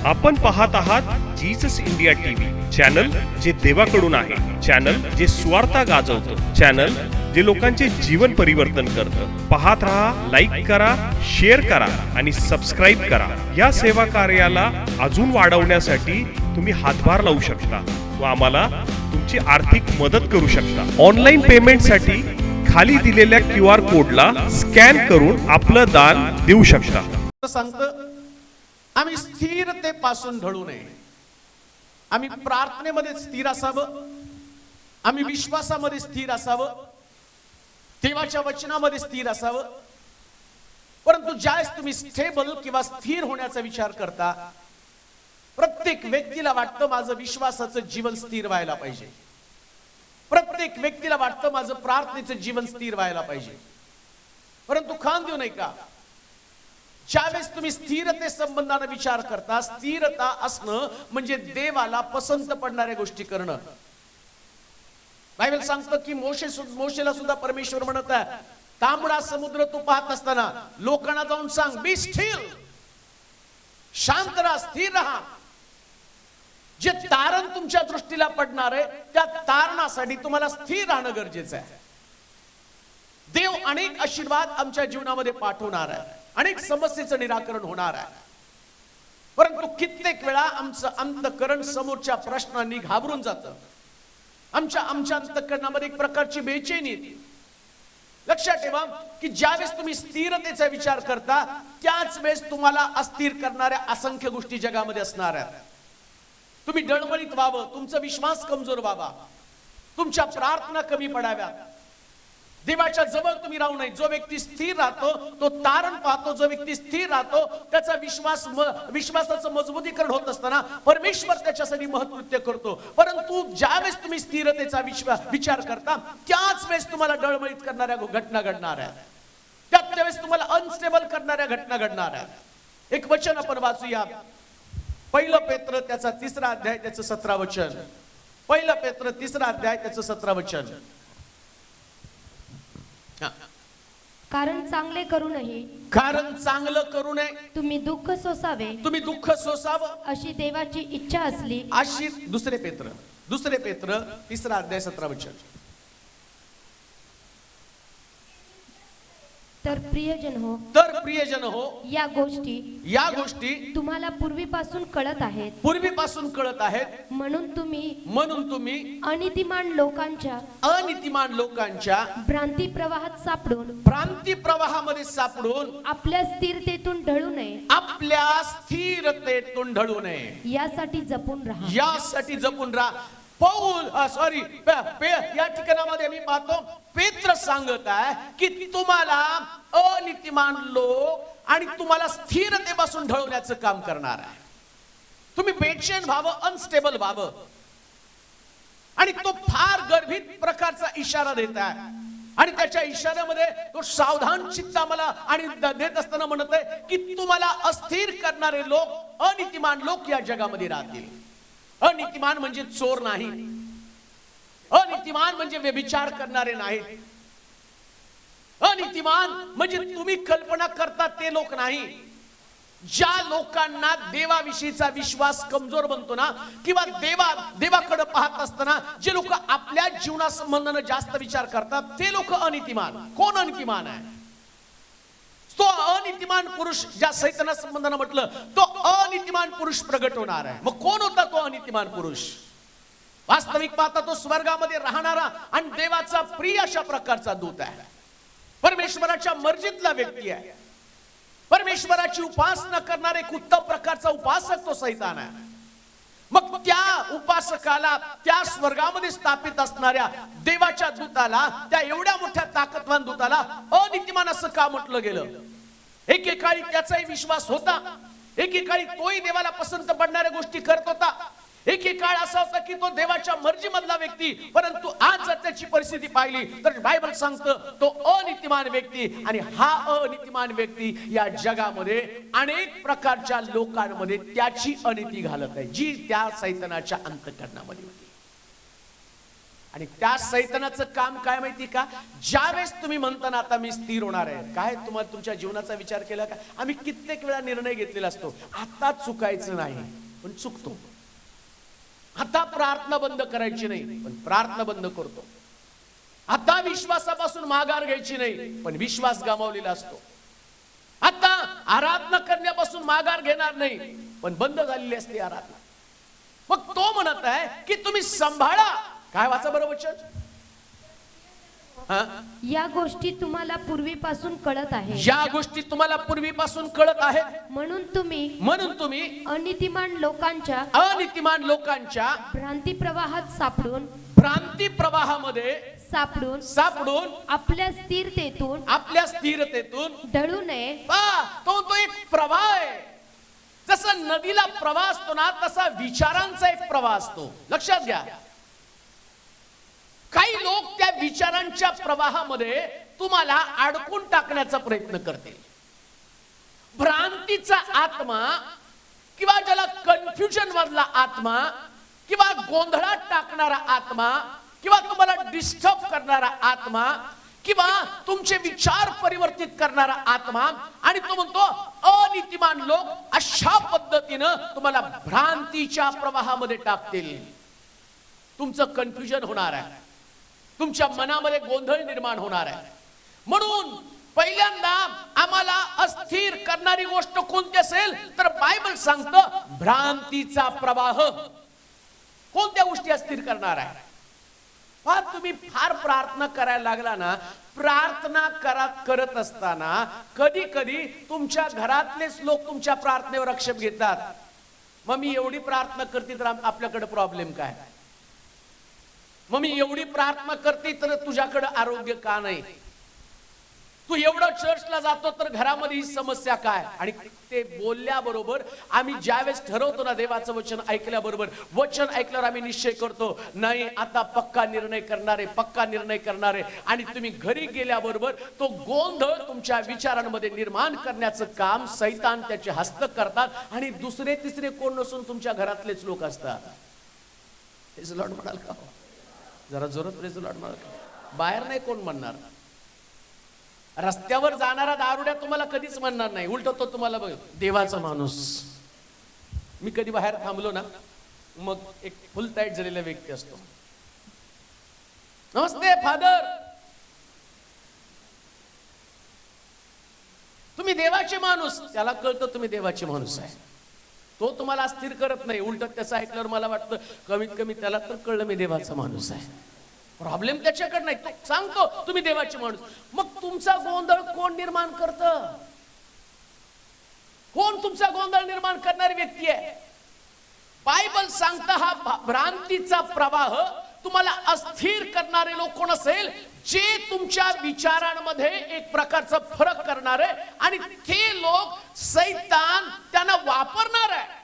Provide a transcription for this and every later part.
आपण पाहत आहात जीसस इंडिया टीव्ही, चॅनल जे देवाकडून आहे, चॅनल जे स्वार्थ गाजवतं, चॅनल जे लोकांचे जीवन परिवर्तन करतं. पाहत रहा, लाईक करा, शेअर करा आणि सबस्क्राईब करा. या सेवा कार्याला अजून वाढवण्यासाठी तुम्ही हातभार लावू शकता व आम्हाला तुमची आर्थिक मदत करू शकता. ऑनलाईन पेमेंटसाठी खाली दिलेल्या QR कोडला स्कॅन करून आपलं दान देऊ शकता. सांगतं आम्ही स्थिरतेपासून ढळू नये. आम्ही प्रार्थनेमध्ये स्थिर असावं, आम्ही विश्वासामध्ये स्थिर असावं, देवाच्या वचनामध्ये स्थिर असावं. परंतु ज्यावेळेस तुम्ही स्टेबल किंवा स्थिर होण्याचा विचार करता, प्रत्येक व्यक्तीला वाटतं माझं विश्वासाचं जीवन स्थिर व्हायला पाहिजे. प्रत्येक व्यक्तीला वाटतं माझं प्रार्थनेचं जीवन स्थिर व्हायला पाहिजे. परंतु खान देऊ नये का, ज्यावेळेस तुम्ही स्थिरते संबंधाने विचार करता, स्थिरता असणं म्हणजे देवाला पसंत पडणाऱ्या गोष्टी करणं. बायबल सांगतं की मोशेला सुद्धा परमेश्वर म्हणत आहे, तांबडा समुद्र तू पाहत असताना लोकांना जाऊन सांग, बी स्टिल, शांत राहा, स्थिर राहा. जे तारण तुमच्या दृष्टीला पडणार आहे त्या तारणासाठी तुम्हाला स्थिर राहणं गरजेचं आहे. देव अनेक आशीर्वाद आमच्या जीवनामध्ये पाठवणार आहे, अनेक समस्येचं निराकरण होणार आहे. परंतु कित्येक वेळा आमचं अंतःकरण समोरच्या प्रश्नांनी घाबरून जातं. आमच्या अंतःकरणामध्ये एक प्रकारची बेचैनी येते. लक्षात ठेवा की ज्यावेळेस तुम्ही स्थिरतेचा विचार करता, त्याच वेळेस तुम्हाला अस्थिर करणाऱ्या असंख्य गोष्टी जगामध्ये असणार आहेत. तुम्ही डळमळीत व्हावं, तुमचा विश्वास कमजोर व्हावा, तुमच्या प्रार्थना कमी पडाव्या, देवाच्या जवळ तुम्ही राहू नये. जो व्यक्ती स्थिर राहतो तो तारण पाहतो. जो व्यक्ती स्थिर राहतो त्याचा विश्वासाचं मजबूतीकरण होत असताना परमेश्वर त्याच्यासाठी महत्कृत्य करतो. परंतु ज्यावेळेस तुम्ही स्थिरतेचा विचार करता, त्याच वेळेस तुम्हाला डळमळीत करणाऱ्या घटना घडणार आहेत. त्याच वेळेस तुम्हाला अनस्टेबल करणाऱ्या घटना घडणार आहेत. एक वचन आपण वाचूया, 1 पेत्र त्याचा 3रा अध्याय त्याचं 17 वचन. 1 पेत्र 3रा अध्याय त्याचं 17 वचन. कारण चांगले करू नये तुम्ही दुःख सोसावं अशी देवाची इच्छा असली. अशी 2 पेत्र 3रा अध्याय 17 वचन. तर प्रियजन हो, या गोष्टी तुम्हाला पूर्वीपासून कळत आहेत. म्हणून तुम्ही अनितिमान लोकांच्या भ्रांती प्रवाहामध्ये सापडून आपल्या स्थिरतेतून ढळू नये यासाठी जपून राहा. या ठिकाणामध्ये मी पाहतो पेत्र सांगत आहे की तुम्हाला अनितिमान लोक आणि तुम्हाला स्थिरतेपासून ढळवण्याचं काम करणार आहे. तुम्ही बेचैन व्हावं, अनस्टेबल व्हावं. आणि तो फार गर्भित प्रकारचा इशारा देत आहे. आणि त्याच्या इशाऱ्यामध्ये तो सावधान चित्त आम्हाला आणि देत असताना म्हणत आहे की तुम्हाला अस्थिर करणारे लोक, अनितिमान लोक या जगामध्ये राहतील. अनितिमान म्हणजे चोर नाही, अनितिमान म्हणजे व्यभिचार करणारे नाहीत, अनितिमान म्हणजे तुम्ही कल्पना करता ते लोक नाही. ज्या लोकांना देवाविषयीचा विश्वास कमजोर बनतो ना, किंवा देवाकडे पाहत असताना जे लोक आपल्या जीवनासंबंधाने जास्त विचार करतात ते लोक अनितिमान. कोण अनितिमान आहे? तो अनितिमान पुरुष, ज्या सैताना संबंधाने म्हटलं, तो अनितिमान पुरुष प्रगट होणार आहे. मग कोण होता तो अनितिमान पुरुष? वास्तविक पाहता तो स्वर्गामध्ये राहणारा आणि देवाचा प्रिय अशा प्रकारचा दूत आहे. परमेश्वराच्या मर्जीतला व्यक्ती आहे. परमेश्वराची उपासना करणारे एक उत्तम प्रकारचा उपासक तो सैतान आहे. मग त्या उपासकाला, त्या स्वर्गामध्ये स्थापित असणाऱ्या देवाच्या दूताला, त्या एवढ्या मोठ्या ताकदवान दूताला अनितिमान असं का म्हटलं गेलं? एकेकाळी त्याचाही विश्वास होता, एकेकाळी तोही देवाला पसंत पडणाऱ्या गोष्टी करत होता, एकेकाळ असा होता की तो देवाच्या मर्जीमधला व्यक्ती. परंतु आज जर त्याची परिस्थिती पाहिली तर बायबल सांगतं तो अनितिमान व्यक्ती. आणि हा अनितिमान व्यक्ती या जगामध्ये अनेक प्रकारच्या लोकांमध्ये त्याची अनिती घालत आहे, जी त्या सैतानाच्या अंतःकरणामध्ये होती. आणि त्या सैतानाचं काम काय माहिती का, ज्यावेळेस तुम्ही म्हणता ना आता मी स्थिर होणार आहे, काय तुम्हाला तुमच्या जीवनाचा विचार केला का? आम्ही कित्येक वेळा निर्णय घेतलेला असतो, आता चुकायचं नाही पण चुकतो, आता प्रार्थना बंद करायची नाही पण प्रार्थना बंद करतो, आता विश्वासापासून माघार घ्यायची नाही पण विश्वास गमावलेला असतो, आता आराधना करण्यापासून माघार घेणार नाही पण बंद झालेली असते आराधना. मग तो म्हणत आहे की तुम्ही सांभाळा. काय वाचा बरं वचन? या गोष्टी तुम्हाला पूर्वीपासून कळत आहे, या गोष्टी तुम्हाला पूर्वीपासून कळत आहेत, म्हणून तुम्ही अनितिमान लोकांच्या भ्रांती प्रवाहामध्ये सापडून आपल्या स्थिरतेतून ढळू नये. तो एक प्रवाह आहे. जसं नदीला प्रवाह असतो ना तसा विचारांचा एक प्रवाह असतो. लक्षात घ्या, काही लोक त्या विचारांच्या प्रवाहामध्ये तुम्हाला अडकून टाकण्याचा प्रयत्न करतील. भ्रांतीचा आत्मा किंवा ज्याला कन्फ्युजन मधला आत्मा किंवा गोंधळात टाकणारा आत्मा किंवा तुम्हाला डिस्टर्ब करणारा आत्मा किंवा तुमचे विचार परिवर्तित करणारा आत्मा, आणि तो म्हणतो अनितिमान लोक अशा पद्धतीनं तुम्हाला भ्रांतीच्या प्रवाहामध्ये टाकतील. तुमचं कन्फ्युजन होणार आहे, तुमच्या मनामध्ये गोंधळ निर्माण होणार आहे. म्हणून पहिल्यांदा आम्हाला अस्थिर करणारी गोष्ट कोणती असेल तर बायबल सांगतं भ्रांतीचा प्रवाह. कोणत्या गोष्टी अस्थिर करणार आहे? तुम्ही फार प्रार्थना करायला लागला ना, प्रार्थना करत असताना कधी कधी तुमच्या घरातलेच लोक तुमच्या प्रार्थनेवर आक्षेप घेतात. मग मी एवढी प्रार्थना करते तर आपल्याकडे प्रॉब्लेम काय? मग मी एवढी प्रार्थना करते तर तुझ्याकडे आरोग्य का नाही? तू एवढं चर्चला जातो तर घरामध्ये ही समस्या काय? आणि ते बोलल्याबरोबर आम्ही ज्यावेळेस ठरवतो ना देवाचं वचन ऐकल्याबरोबर, वचन ऐकल्यावर आम्ही निश्चय करतो नाही आता पक्का निर्णय करणारे, आणि तुम्ही घरी गेल्याबरोबर तो गोंधळ तुमच्या विचारांमध्ये निर्माण करण्याचं काम सैतान त्याचे हस्त करतात. आणि दुसरे तिसरे कोण नसून तुमच्या घरातलेच लोक असतात. प्रेज द लॉर्ड म्हणाल का? जरा जोरात प्रेज द लॉर्ड म्हणाल का? बाहेर नाही कोण म्हणणार. रस्त्यावर जाणारा दारुड्या तुम्हाला कधीच म्हणणार नाही, उलट तो तुम्हाला बघ देवाचा माणूस. मी कधी बाहेर थांबलो ना, मग एक फुल टाईट झालेला व्यक्ती असतो, नमस्ते फादर, तुम्ही देवाचे माणूस. त्याला कळतं तुम्ही देवाचे माणूस आहे, तो तुम्हाला अस्थिर करत नाही. उलट त्याचं ऐकल्यावर मला वाटतं कमीत कमी त्याला तर कळलं मी देवाचा माणूस आहे. प्रॉब्लेम त्याच्याकडे नाही, तो सांगतो तुम्ही देवाचे माणूस. मग तुमचा गोंधळ कोण निर्माण करतं? कोण तुमचा गोंधळ निर्माण करणारी व्यक्ती आहे? बायबल सांगता हा भ्रांतीचा प्रवाह तुम्हाला अस्थिर करणारे लोक कोण असेल? जे तुमच्या विचारांमध्ये एक प्रकारचा फरक करणारे, आणि ते लोक सैतान त्यांना वापरणार आहे.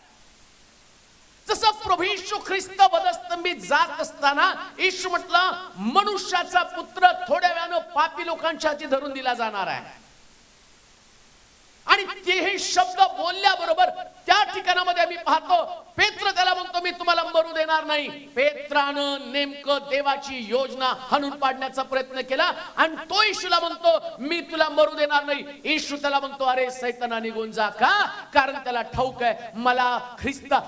जसं प्रभू येशू ख्रिस्त वधस्तंभीत जात असताना येशू म्हटलं मनुष्याचा पुत्र थोड्या वेळानं पापी लोकांच्या हाती धरून दिला जाणार आहे. आणि ते हे शब्द बोलल्याबरोबर त्या ठिकाणामध्ये आम्ही पाहतो पेत्र त्याला म्हणतो मी तुम्हाला मरू देणार नाही. पेत्रानं नेमकं देवाची योजना हाणून पाडण्याचा प्रयत्न केला आणि तो येशूला म्हणतो मी तुला मरू देणार नाही. येशू त्याला म्हणतो अरे सैताना निघून जा. का? कारण त्याला ठाऊक आहे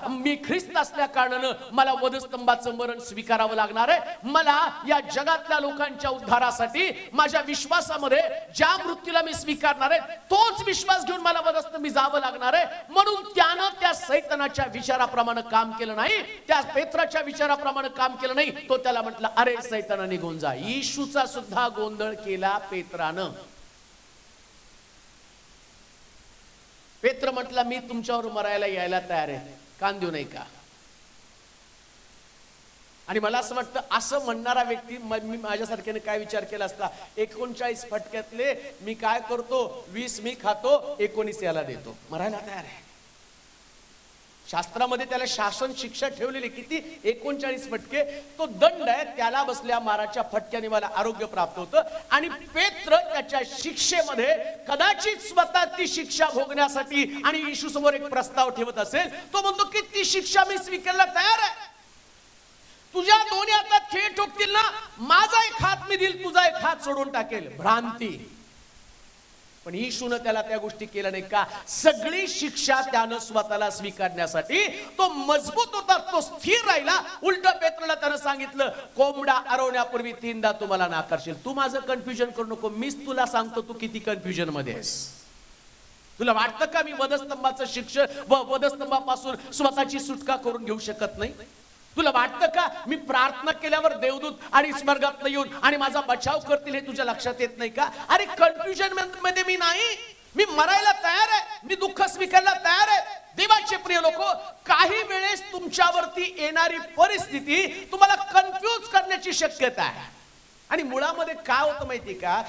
मी ख्रिस्त असल्या कारणानं मला वधस्तंभाचं मरण स्वीकारावं लागणार आहे. मला या जगातल्या लोकांच्या उद्धारासाठी माझ्या विश्वासामध्ये ज्या मृत्यूला मी स्वीकारणार आहे तोच विश्वास घेऊन मला वधस्तंभी जावं लागणार आहे. म्हणून त्यानं त्या सैतानाच्या विचाराप्रमाणे काम केलं नाही, त्या पेत्राच्या विचाराप्रमाणे काम केलं नाही. तो त्याला म्हटलं अरे सैताना निघून जा. येशूचा सुद्धा गोंधळ केला पेत्रानं. पेत्र म्हटला मी तुमच्यावर मरायला यायला तयार आहे, कान देऊ नाही का? आणि मला असं वाटतं असं म्हणणारा व्यक्ती मी माझ्यासारख्याने काय विचार केला असता, 39 फटक्यातले मी काय करतो 20 मी खातो 19 याला देतो, मरायला तयार आहे. शास्त्रामध्ये त्याला शासन शिक्षा ठेवलेली किती? 39 फटके. तो दंड आहे, त्याला बसल्या माराच्या फटक्याने मला आरोग्य प्राप्त होतं. आणि पेत्र त्याच्या शिक्षेमध्ये कदाचित स्वतः ती शिक्षा भोगण्यासाठी आणि येशू समोर एक प्रस्ताव ठेवत असेल. तो म्हणतो की ती शिक्षा मी स्वीकारायला तयार आहे. तुझ्या दोन्ही हातात खेळ ठोकतील ना, माझा एक हात मी देईल, तुझा एक हात सोडून टाकेल. भ्रांती. पण येशून त्याला त्या गोष्टी केल्या नाही का? सगळी शिक्षा त्यानं स्वतःला स्वीकारण्यासाठी तो मजबूत होता, तो स्थिर राहिला. उलट पेत्रला त्यानं सांगितलं, कोंबडा अरवण्यापूर्वी 3दा तुम्हाला नाकारशील. तू माझं कन्फ्युजन करू नको, मीच तुला सांगतो तू किती कन्फ्युजन मध्ये आहेस. तुला वाटतं का मी वधस्तंभाचं शिक्षण व वधस्तंभापासून स्वतःची सुटका करून घेऊ शकत नाही? तुला वाटतं का मी प्रार्थना केल्यावर देवदूत आणि स्वर्गात येऊन आणि माझा बचाव करतील हे तुझ्या लक्षात येत नाही का? अरे कन्फ्युजन मध्ये मी नाही, मी मरायला तयार आहे, मी दुःख स्वीकारला तयार आहे. देवाचे प्रिय लोक, काही वेळेस तुमच्यावरती येणारी परिस्थिती तुम्हाला कन्फ्यूज करण्याची शक्यता आहे. आणि मुळामध्ये काय होतं माहिती का?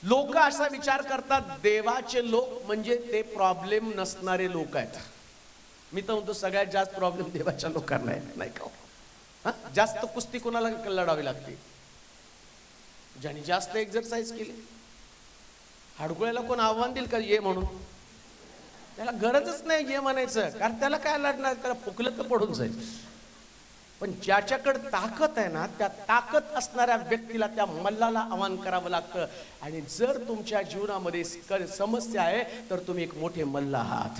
लोक असा विचार करतात देवाचे लोक म्हणजे ते प्रॉब्लेम नसणारे लोक आहेत. मी तर म्हणतो सगळ्यात जास्त प्रॉब्लेम देवाच्या लोकांना आहे, नाही का? जास्त कुस्ती कोणाला लढावी लागते? ज्याने जास्त एक्सरसाइज केली. हाडकुळ्याला कोण आव्हान देईल का ये म्हणून? त्याला गरजच नाही ये म्हणायचं, कारण त्याला काय लढणार, त्याला फुकलं तर पडून जाईल. पण ज्याच्याकडे ताकद आहे ना, त्या ताकद असणाऱ्या व्यक्तीला, त्या मल्लाला आव्हान करावं लागतं. आणि जर तुमच्या जीवनामध्ये समस्या आहे तर तुम्ही एक मोठे मल्ल आहात.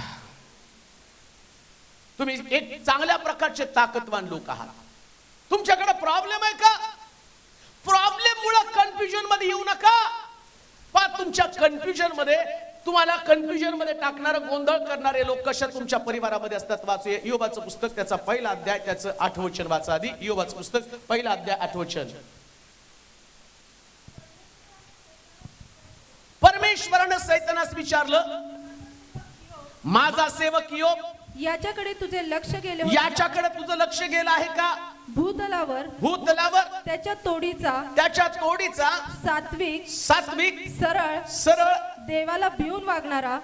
तुम्ही एक चांगल्या प्रकारचे ताकदवान लोक आहात. तुमच्याकडे प्रॉब्लेम आहे का? प्रॉब्लेम मुळे कन्फ्युजन मध्ये येऊ नका. पण तुमच्या कन्फ्युजन मध्ये, तुम्हाला कन्फ्युजन मध्ये टाकणारे, गोंधळ करणारे लोक कशा तुमच्या परिवारामध्ये असतात. वाचूया इयोबाचं पुस्तक, त्याचा 1 अध्याय, त्याचं 8 वचन वाचा. आधी इयोबाचं पुस्तक 1 अध्याय 8 वचन. परमेश्वरानं सैतानास विचारलं, माझा सेवक इयोब, याच्याकडे तुझे लक्ष गेले होते? याच्याकडे तुझं लक्ष गेलं आहे का? भूतलावर त्याच्या तोडीचा सात्विक सरळ देवाला भिवून वागणारा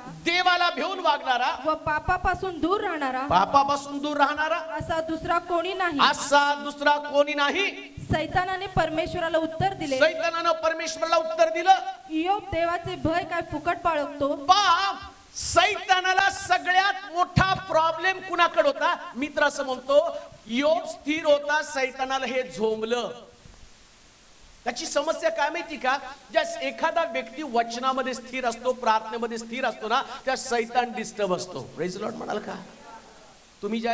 व पापापासून दूर राहणारा असा दुसरा कोणी नाही. सैतानाने परमेश्वराला उत्तर दिलं, इयोब देवाचे भय काय फुकट बाळगतो? सैतानाला सगळ्यात मोठा प्रॉब्लेम कुणाकडे होता? मित्र असं म्हणतो, इयोब स्थिर होता, सैतानाला हे झोंबलं. त्याची समस्या काय माहिती का? ज्या एखादा व्यक्ती वचनामध्ये स्थिर असतो, प्रार्थनेमध्ये स्थिर असतो ना, त्या सैतान डिस्टर्ब असतो. प्रेज लॉर्ड म्हणाल का? तुम्ही ज्या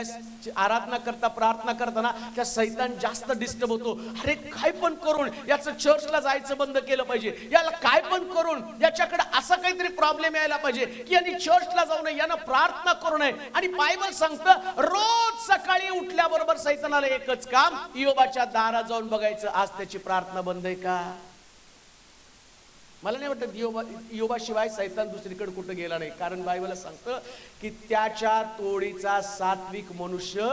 आराधना करता, प्रार्थना करताना, त्या सैतान जास्त डिस्टर्ब होतो. अरे काय पण करून याचं चर्चला जायचं बंद केलं पाहिजे, याला काय पण करून याच्याकडे असा काहीतरी प्रॉब्लेम यायला पाहिजे की यांनी चर्चला जाऊ नये, यानं प्रार्थना करू नये. आणि बायबल सांगतं, रोज सकाळी उठल्याबरोबर सैतानाला एकच काम, इयोबाच्या दारात जाऊन बघायचं, आज त्याची प्रार्थना बंद आहे का? मला नाही वाटत इयोबाशिवाय सैतान दुसरीकडे कुठं गेला नाही. कारण बायबल सांगतं की त्याच्या तोडीचा सात्विक मनुष्य,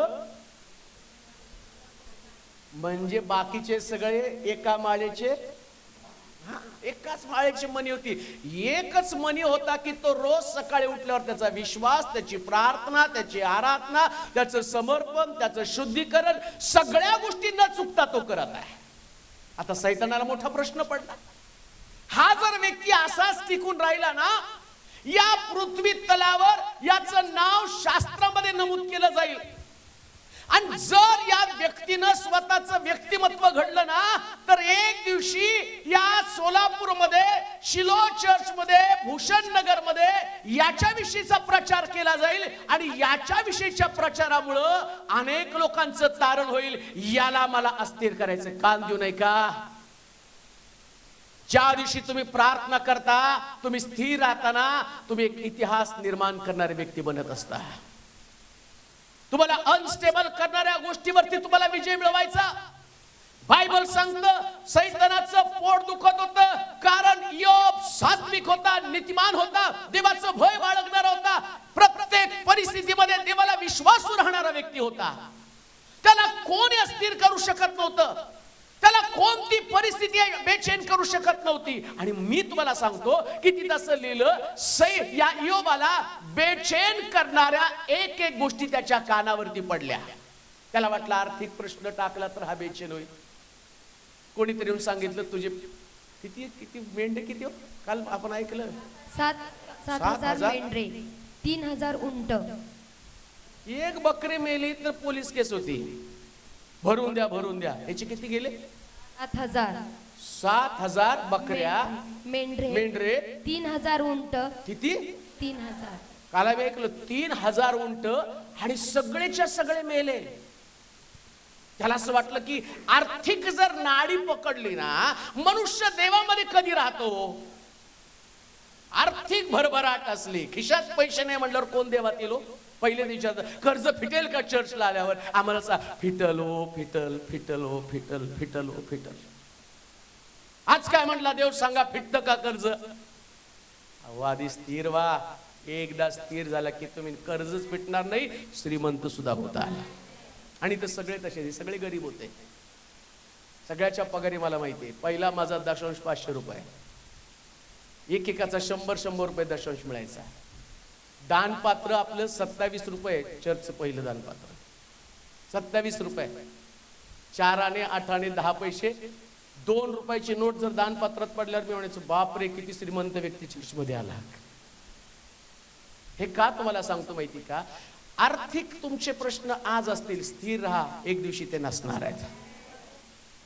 म्हणजे बाकीचे सगळे एका माळेचे, एकाच माळेची मणी होती. एकच मणी होता की तो रोज सकाळी उठल्यावर त्याचा विश्वास, त्याची प्रार्थना, त्याची आराधना, त्याचं समर्पण, त्याचं शुद्धीकरण, सगळ्या गोष्टी न चुकता तो करत आहे. आता सैतानाला मोठा प्रश्न पडला, हा जर व्यक्ती असाच टिकून राहिला ना, या पृथ्वी तलावर याचं नाव शास्त्रामध्ये नमूद केलं जाईल. आणि जर या व्यक्तीनं स्वतःचं व्यक्तिमत्व घडलं ना, तर एक दिवशी या सोलापूरमध्ये, शिलो चर्च मध्ये, भूषण नगर मध्ये याच्याविषयीचा प्रचार केला जाईल. आणि याच्याविषयीच्या प्रचारामुळं अनेक लोकांचं तारण होईल. याला मला अस्थिर करायचं, कान देऊ नये का? ज्या दिवशी तुम्ही प्रार्थना करता, तुम्ही स्थिर राहताना, तुम्ही एक इतिहास निर्माण करणारे व्यक्ती बनत असता. तुम्हाला अनस्टेबल करणाऱ्या गोष्टीवरती तुम्हाला विजय मिळवायचा. बायबल सांगतं, सैतानाचं पोट दुखत होतं, कारण इयोब सात्विक होता, नीतिमान होता, देवाचं भय बाळगणारा होता, प्रत्येक परिस्थितीमध्ये देवाला विश्वासू राहणारा व्यक्ती होता. त्याला कोणी अस्थिर करू शकत नव्हतं, त्याला कोणती परिस्थिती बेचैन करू शकत नव्हती. आणि मी तुम्हाला सांगतो की तिथं असं लिहिलं, या इयोबाला बेचैन करणाऱ्या एक एक गोष्टी त्याच्या कानावरती पडल्या. त्याला वाटलं आर्थिक प्रश्न टाकला तर हा बेचैन होईल. कोणीतरी येऊन सांगितलं, तुझे किती मेंढे किती हो? काल आपण ऐकलं 7,000 मेंढरे, 3,000 उंट. एक बकरी मेली तर पोलीस केस होती. भरून द्या भरून द्या. याचे किती गेले? 7,000 7,000 बकऱ्या, मेंढरे, 3,000 उंट. किती? 3,000. काला मी ऐकलं 3,000 उंट आणि सगळेच्या सगळे मेले. त्याला असं वाटलं की आर्थिक जर नाडी पकडली ना, मनुष्य देवामध्ये कधी राहतो? आर्थिक भरभराट असली, खिशात पैसे नाही म्हटल्यावर कोण देवात येलो? पहिले विचारत कर्ज फिटेल का चर्चला आल्यावर? आम्हाला फिटल हो फिटल, फिटल हो फिटल, फिटल हो फिटल. आज काय म्हटला देव सांगा, फिटतं का कर्ज? आधी स्थिर व्हा. एकदा स्थिर झाला की तुम्ही कर्जच फिटणार नाही, श्रीमंत सुद्धा होता. आणि ते सगळे तसे, सगळे गरीब होते. सगळ्याच्या पगारी मला माहिती आहे. पहिला माझा दशांश 500 रुपये, एकेकाचा 100 रुपये दशांश मिळायचा. दानपात्र आपलं 27 रुपये, चर्चचं पहिलं दानपात्र 27 रुपये. 4 आणे 8 आणे 10 पैसे, 2 रुपयाची नोट जर दानपात्रात पडल्यावर मी म्हणायचो बापरे किती श्रीमंत व्यक्ती चर्चमध्ये आला. हे का तुम्हाला सांगतो माहिती का? आर्थिक तुमचे प्रश्न आज असतील, स्थिर राहा, एक दिवशी ते नसणार आहेत.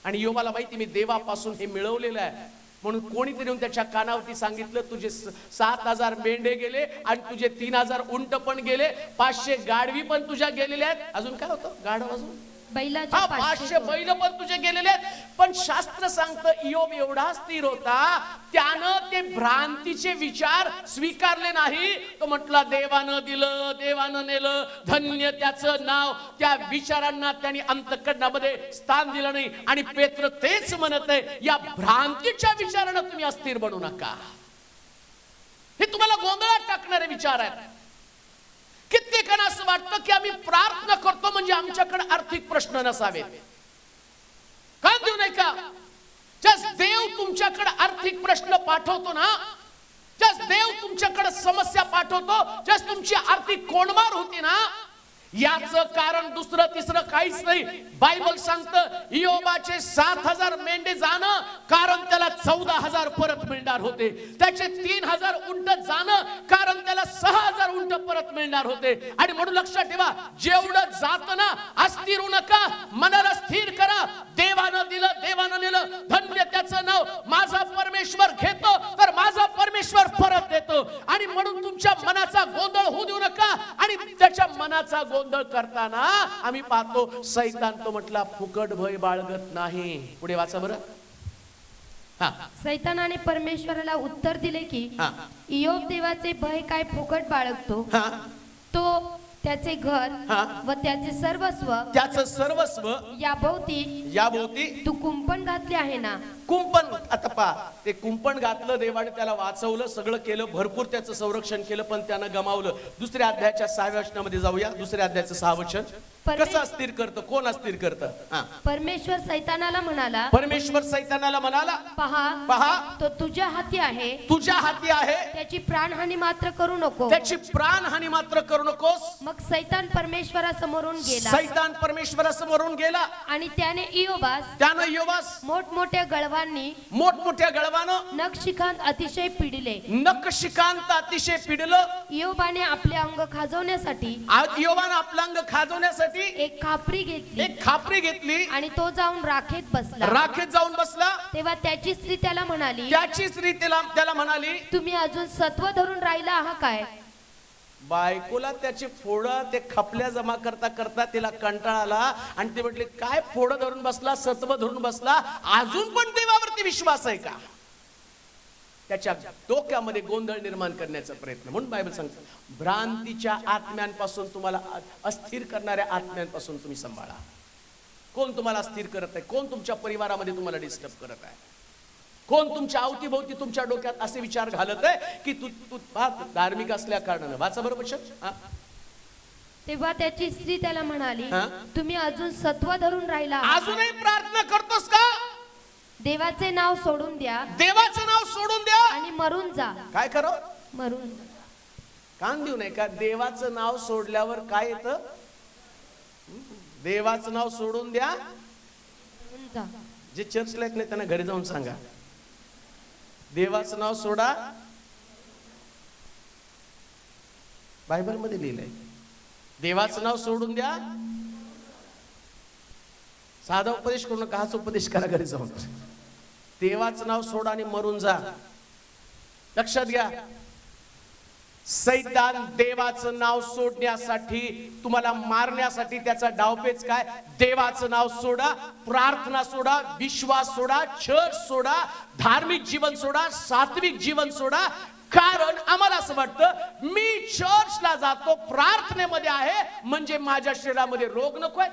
आणि योबाला माहिती मी देवापासून हे मिळवलेलं आहे, म्हणून कोणीतरी येऊन त्याच्या कानावरती सांगितलं तुझे 7,000 मेंढे गेले आणि तुझे 3,000 उंट पण गेले, 500 गाढवी पण तुझ्या गेलेल्या आहेत. अजून काय होतं? गाढव अजून 500 बैल पण तुझे गेलेले आहेत. पण शास्त्र सांगतं इयोब एवढा स्थिर होता, त्यानं ते भ्रांतीचे विचार स्वीकारले नाही. तो म्हटला देवानं दिलं, देवानं नेलं, धन्य त्याचं नाव. त्या विचारांना त्यांनी अंतःकरणामध्ये स्थान दिलं नाही. आणि पेत्र तेच म्हणत आहे, या भ्रांतीच्या विचारानं तुम्ही अस्थिर बनू नका. हे तुम्हाला गोंधळात टाकणारे विचार आहेत. कित्येकांना असं वाटतं की आम्ही प्रार्थना करतो म्हणजे आमच्याकडे आर्थिक प्रश्न नसावेत. का देऊ नये का? जस देव तुमच्याकडे आर्थिक प्रश्न पाठवतो ना, जस देव तुमच्याकडे समस्या पाठवतो, जस तुमची आर्थिक कोंडमार होती ना, याचं कारण दुसरं तिसरं काहीच नाही. बायबल सांगतं इयोबाचे 7,000 मेंढे जाणं कारण त्याला 14,000 परत मिळणार होते. त्याचे 3,000 उंट जाणं कारण त्याला 6,000 उंट परत मिळणार होते. आणि म्हणून लक्षात ठेवा, जेवढं जातं ना, अस्थिर होऊ नका, मनाला स्थिर करा. देवानं दिलं, देवानं नेलं, धन्य त्याचं नाव. माझा परमेश्वर घेतो तर माझा परमेश्वर परत देतो. आणि म्हणून तुमच्या मनाचा गोंधळ होऊ देऊ नका. आणि त्याच्या मनाचा गोंधळ करताना आम्ही पाहतो सैतान तो म्हटला फुकट भय बाळगत नाही. पुढे वाचा बरं. सैतानाने परमेश्वराला उत्तर दिले की इयोब देवाचे भय काय फुकट बाळगतो? तो त्याचे घर व त्याचे सर्वस्व, त्याचं सर्वस्व याभोवती तू कुंपण घातले आहे ना. कुंपण, आता पहा, ते कुंपण घातलं, देवाने त्याला वाचवलं, सगळं केलं, भरपूर त्याचं संरक्षण केलं, पण त्यानं गमावलं. दुसऱ्या अध्यायाच्या 6व्या वचनामध्ये जाऊया. दुसऱ्या अध्यायाचं 6 वचन. कसं अस्थिर करतं? कोण अस्थिर करतं? परमेश्वर सैतानाला म्हणाला, परमेश्वर सैतानाला म्हणाला, पहा तो तुझ्या हाती आहे, तुझ्या हाती आहे, त्याची प्राणहानी मात्र करू नको, त्याची प्राणहानी मात्र करू नकोस. मग सैतान परमेश्वरासमोरून गेला, सैतान परमेश्वरासमोरून गेला आणि त्याने इयोबास मोठमोठ्या गळवानं नखशिखांत अतिशय पिडिले. नखशिखांत अतिशय पिडलं. इयोबाने आपले अंग खाजवण्यासाठी आपलं अंग खाजवण्यासाठी एक खापरी घेतली आणि तो जाऊन राखेत बसला. तेव्हा त्याची स्त्री त्याला म्हणाली, तुम्ही अजून सत्व धरून राहिला आहात काय? बायकोला त्याचे फोडं ते खपल्या जमा करता करता तिला कंटाळा आला आणि ते म्हटले काय फोडं धरून बसला, सत्व धरून बसला, अजून पण देवावरती विश्वास आहे का? त्याच्या डोक्यामध्ये गोंधळ निर्माण करण्याचा प्रयत्न. म्हणून बायबल सांगते भ्रांतीच्या आत्म्यांपासून, तुम्हाला अस्थिर करणाऱ्या आत्म्यांपासून तुम्ही सांभाळा. कोण तुम्हाला अस्थिर करत आहे? कोण तुमच्या परिवारामध्ये तुम्हाला डिस्टर्ब करत आहे? कोण तुमच्या अवतीभोवती तुमच्या डोक्यात असे विचार घालत आहे की तू धार्मिक असल्या कारणानं? वाचा बरोबर वचन. तेव्हा त्याची स्त्री त्याला म्हणाली, तुम्ही अजून सत्व धरून राहिला, अजूनही प्रार्थना करतोस का? देवाचे नाव सोडून द्या, देवाचं नाव सोडून द्या आणि मरून जा. काय करो? मरून जा. कान देऊ नये का? देवाचं नाव सोडल्यावर काय येतं? देवाचं नाव सोडून द्या, मरून जा. जे चर्चला येत नाही त्यांना घरी जाऊन सांगा, देवाचं नाव सोडा. बायबल मध्ये लिहिलंय, देवाचं नाव सोडून द्या साधा उपदेश करू नका, हाच उपदेश करा घरी जाऊन. देवाचं नाव सोडा आणि मरून जा. लक्षात घ्या, सैतान देवाचं नाव सोडण्यासाठी, तुम्हाला मारण्यासाठी त्याचा डावपेच काय? देवाचं नाव सोडा, प्रार्थना सोडा, विश्वास सोडा, चर्च सोडा, धार्मिक जीवन सोडा, सात्विक जीवन सोडा. कारण आम्हाला असं वाटतं मी चर्चला जातो, प्रार्थनेमध्ये आहे म्हणजे माझ्या शरीरामध्ये रोग नकोय.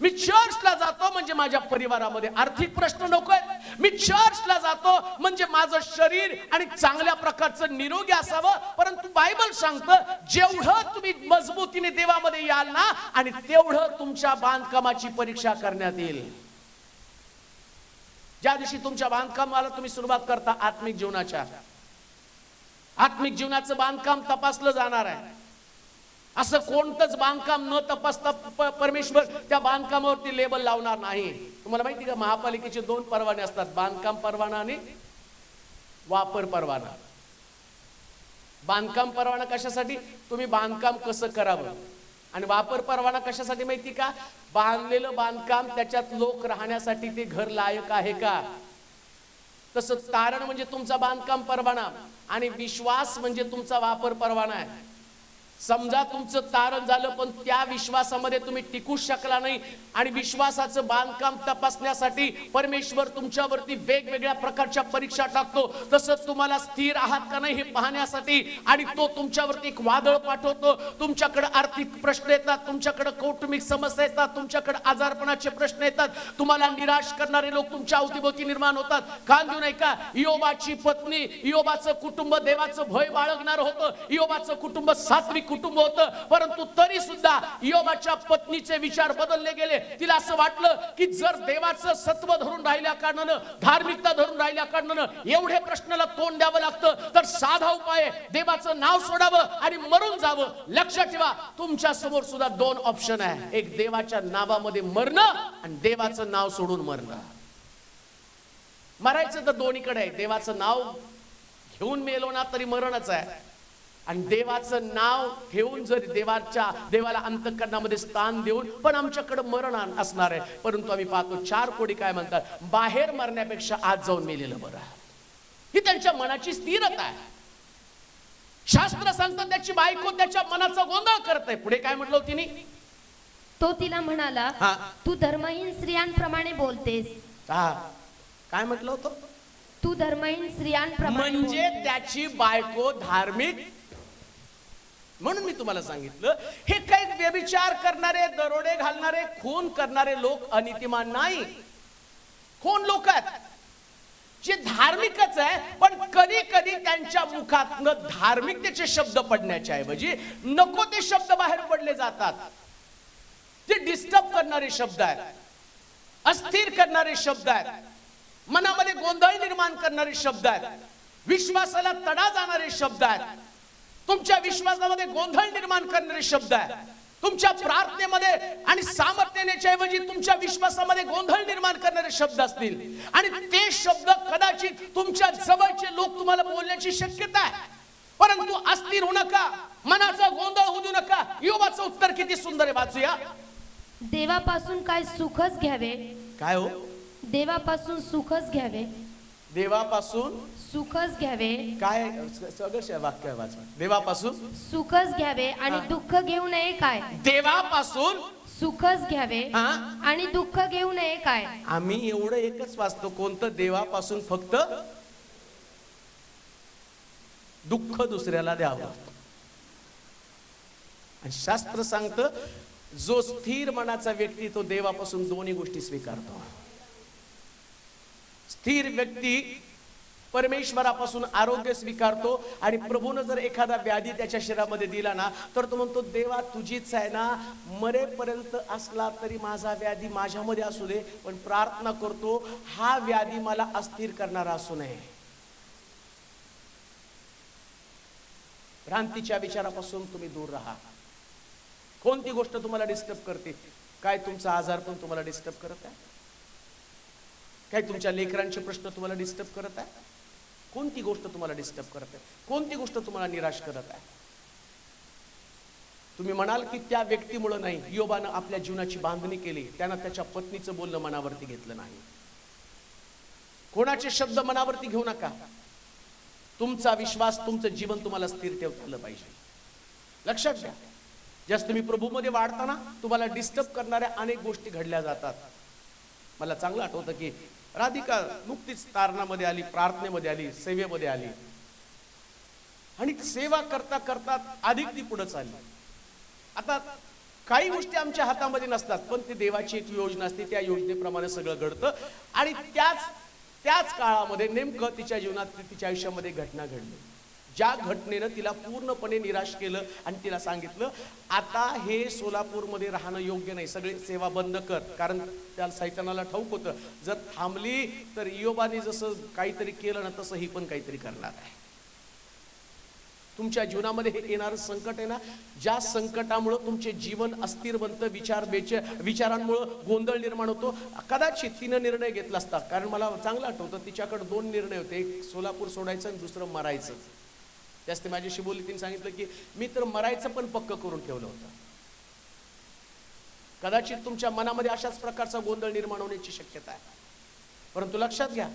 मी चर्चला जातो म्हणजे माझ्या परिवारामध्ये आर्थिक प्रश्न नकोय. मी चर्चला जातो म्हणजे माझं शरीर आणि चांगल्या प्रकारचं निरोगी असावं. परंतु बायबल सांगतं जेवढं तुम्ही मजबूतीने देवामध्ये याल ना, आणि तेवढं तुमच्या बांधकामाची परीक्षा करण्यात येईल. ज्या दिवशी तुमच्या बांधकामाला तुम्ही सुरुवात करता, आत्मिक जीवनाचं बांधकाम तपासलं जाणार आहे. असं कोणतंच बांधकाम न तपासता परमेश्वर त्या बांधकामावरती लेबल लावणार नाही. तुम्हाला माहिती का, महापालिकेचे 2 परवाने असतात, बांधकाम परवाना आणि वापर परवाना. बांधकाम परवाना कशासाठी? तुम्ही बांधकाम कसं करावं. आणि वापर परवाना कशासाठी माहिती का? बांधलेलं बांधकाम, त्याच्यात लोक राहण्यासाठी ते घर लायक आहे का. तसं तारण म्हणजे तुमचा बांधकाम परवाना आणि विश्वास म्हणजे तुमचा वापर परवाना आहे. समजा तुमचं तारण झालं पण त्या विश्वासामध्ये तुम्ही टिकू शकला नाही, आणि विश्वासाचं बांधकाम तपासण्यासाठी परमेश्वर तुमच्यावरती वेगवेगळ्या प्रकारच्या परीक्षा टाकतो. तसंच तुम्हाला स्थिर आहात का नाही हे पाहण्यासाठी, आणि तो तुमच्यावरती एक वादळ पाठवतो. तुमच्याकडे आर्थिक प्रश्न येतात, तुमच्याकडे कौटुंबिक समस्या येतात, तुमच्याकडे आजारपणाचे प्रश्न येतात, तुम्हाला निराश करणारे लोक तुमच्या अवतीभोवती निर्माण होतात. कान देऊ नये का? इयोबाची पत्नी, इयोबाचं कुटुंब देवाचं भय बाळगणार होतं. इयोबाचं कुटुंब सात्विक कुटुंब होतं, परंतु तरी सुद्धा इयोबाच्या पत्नीचे विचार बदलले गेले. तिला असं वाटलं की जर देवाचं सत्व धरून राहिल्या कारणानं, धार्मिकता धरून राहिल्या कारणानं एवढे प्रश्नाला तोंड द्यावं लागतं, तर साधा उपाय आहे, देवाचं नाव सोडावं आणि मरून जावं. लक्षात ठेवा, तुमच्या समोर सुद्धा 2 ऑप्शन आहे. एक देवाच्या नावामध्ये मरणं आणि देवाचं नाव सोडून मरणं. मरायचं तर दोन्हीकडे आहे. देवाचं नाव घेऊन मेलो ना तरी मरणच आहे, आणि देवाचं नाव ठेवून जर देवाला अंतःकरणामध्ये स्थान देऊन पण आमच्याकडे मरण असणार आहे. परंतु आम्ही पाहतो 4 कोडी काय म्हणतात, बाहेर मरण्यापेक्षा आज जाऊन मेलेलं बरं. ही त्यांच्या मनाची स्थिरता आहे. शास्त्र सांगतात त्याची बायको त्याच्या मनाचा गोंधळ करते. पुढे काय म्हटलं तिने? तो तिला म्हणाला, तू धर्महीन स्त्रियांप्रमाणे बोलतेस. काय म्हटलं होतं? तू धर्महीन स्त्रियांप्रमाणे. म्हणजे त्याची बायको धार्मिक. म्हणून मी तुम्हाला सांगितलं, हे काही व्यभिचार करणारे, दरोडे घालणारे, खून करणारे लोक अनितिमान नाही. खून लोक आहेत जे धार्मिकच आहे, पण कधी कधी त्यांच्या मुखातनं धार्मिकतेचे शब्द पडण्याच्या ऐवजी नको ते शब्द बाहेर पडले जातात. जे डिस्टर्ब करणारे शब्द आहेत, अस्थिर करणारे शब्द आहेत, मनामध्ये गोंधळ निर्माण करणारे शब्द आहेत, विश्वासाला तडा जाणारे शब्द आहेत, तुमच्या विश्वासामध्ये गोंधळ निर्माण करणारे शब्द आहेत, तुमच्या प्रार्थनेमध्ये आणि सामर्थ्याच्या ऐवजी तुमच्या विश्वासामध्ये गोंधळ निर्माण करणारे शब्द असतील, आणि ते शब्द कदाचित तुमच्या जवळचे लोक तुम्हाला बोलण्याची शक्यता आहे. परंतु अस्थिर होऊ नका, मनाचा गोंधळ होऊ देऊ नका. योबाचं उत्तर किती सुंदर आहे, वाचूया. देवापासून काय सुखच घ्यावे. काय हो? देवापासून सुखच घ्यावे. देवापासून सुखच घ्यावे. काय सगळं वाक्य वाचा. देवापासून सुखच घ्यावे आणि दुःख घेऊ नये काय. देवापासून सुखच घ्यावे आणि दुःख घेऊ नये काय. आम्ही एवढं एकच वाचतो, कोणतं? देवापासून फक्त दुःख दुसऱ्याला द्यावं. आणि शास्त्र सांगतं, जो स्थिर मनाचा व्यक्ती तो देवापासून दोन्ही गोष्टी स्वीकारतो. स्थिर व्यक्ती परमेश्वरापासून आरोग्य स्वीकारतो, आणि प्रभूने जर एखादा व्याधी त्याच्या शरीरामध्ये दिला ना, तर तो म्हणतो, देवा तुझीच आहे ना, मरेपर्यंत असला तरी माझा व्याधी माझ्यामध्ये असू दे, पण प्रार्थना करतो हा व्याधी मला अस्थिर करणारा असू नये. भ्रांतीच्या विचारापासून तुम्ही दूर राहा. कोणती गोष्ट तुम्हाला डिस्टर्ब करते? काय तुमचा आजार पण तुम्हाला डिस्टर्ब करत आहे? काय तुमच्या लेकरांचे प्रश्न तुम्हाला डिस्टर्ब करत आहे? कोणती गोष्ट तुम्हाला डिस्टर्ब करत आहे? कोणती गोष्ट तुम्हाला निराश करत आहे? तुम्ही म्हणाल की त्या व्यक्तीमुळे नाही, इयोबानं आपल्या जीवनाची बांधणी केली, त्यानं त्याच्या पत्नीचं बोलणं मनावरती घेतलं नाही. कोणाचे शब्द मनावरती घेऊ नका. तुमचा विश्वास, तुमचं जीवन तुम्हाला स्थिर ठेवता आलं पाहिजे. लक्षात घ्या, जास्त तुम्ही प्रभूमध्ये वाढताना तुम्हाला डिस्टर्ब करणाऱ्या अनेक गोष्टी घडल्या जातात. मला चांगलं आठवतं की राधिका नुकतीच तारणामध्ये आली, प्रार्थनेमध्ये आली, सेवेमध्ये आली, आणि सेवा करता करता अधिक ती पुढे चालली. आता काही गोष्टी आमच्या हातामध्ये नसतात, पण ती देवाची एक योजना असते, त्या योजनेप्रमाणे सगळं घडतं. आणि त्याच काळामध्ये नेमकं तिच्या जीवनात, तिच्या आयुष्यामध्ये घटना घडली, ज्या घटनेनं तिला पूर्णपणे निराश केलं आणि तिला सांगितलं, आता हे सोलापूरमध्ये राहणं योग्य नाही, सगळी सेवा बंद कर. कारण त्या सैतानाला ठाऊक होतं, जर थांबली तर इयोबाने जसं काहीतरी केलं ना, तसं ही पण काहीतरी करणार आहे. तुमच्या जीवनामध्ये हे येणारं संकट आहे ना, ज्या संकटामुळे तुमचे जीवन अस्थिर बनतं, विचारांमुळे गोंधळ निर्माण होतो. कदाचित तिनं निर्णय घेतला असता, कारण मला चांगलं आठवतं तिच्याकडे 2 निर्णय होते, एक सोलापूर सोडायचं आणि दुसरं मरायचं. त्याच ते माझ्याशी बोलली, तिने सांगितलं की मी तर मरायचं पण पक्क करून ठेवलं होतं. कदाचित तुमच्या मनामध्ये अशाच प्रकारचा गोंधळ निर्माण होण्याची शक्यता आहे. परंतु लक्षात घ्या,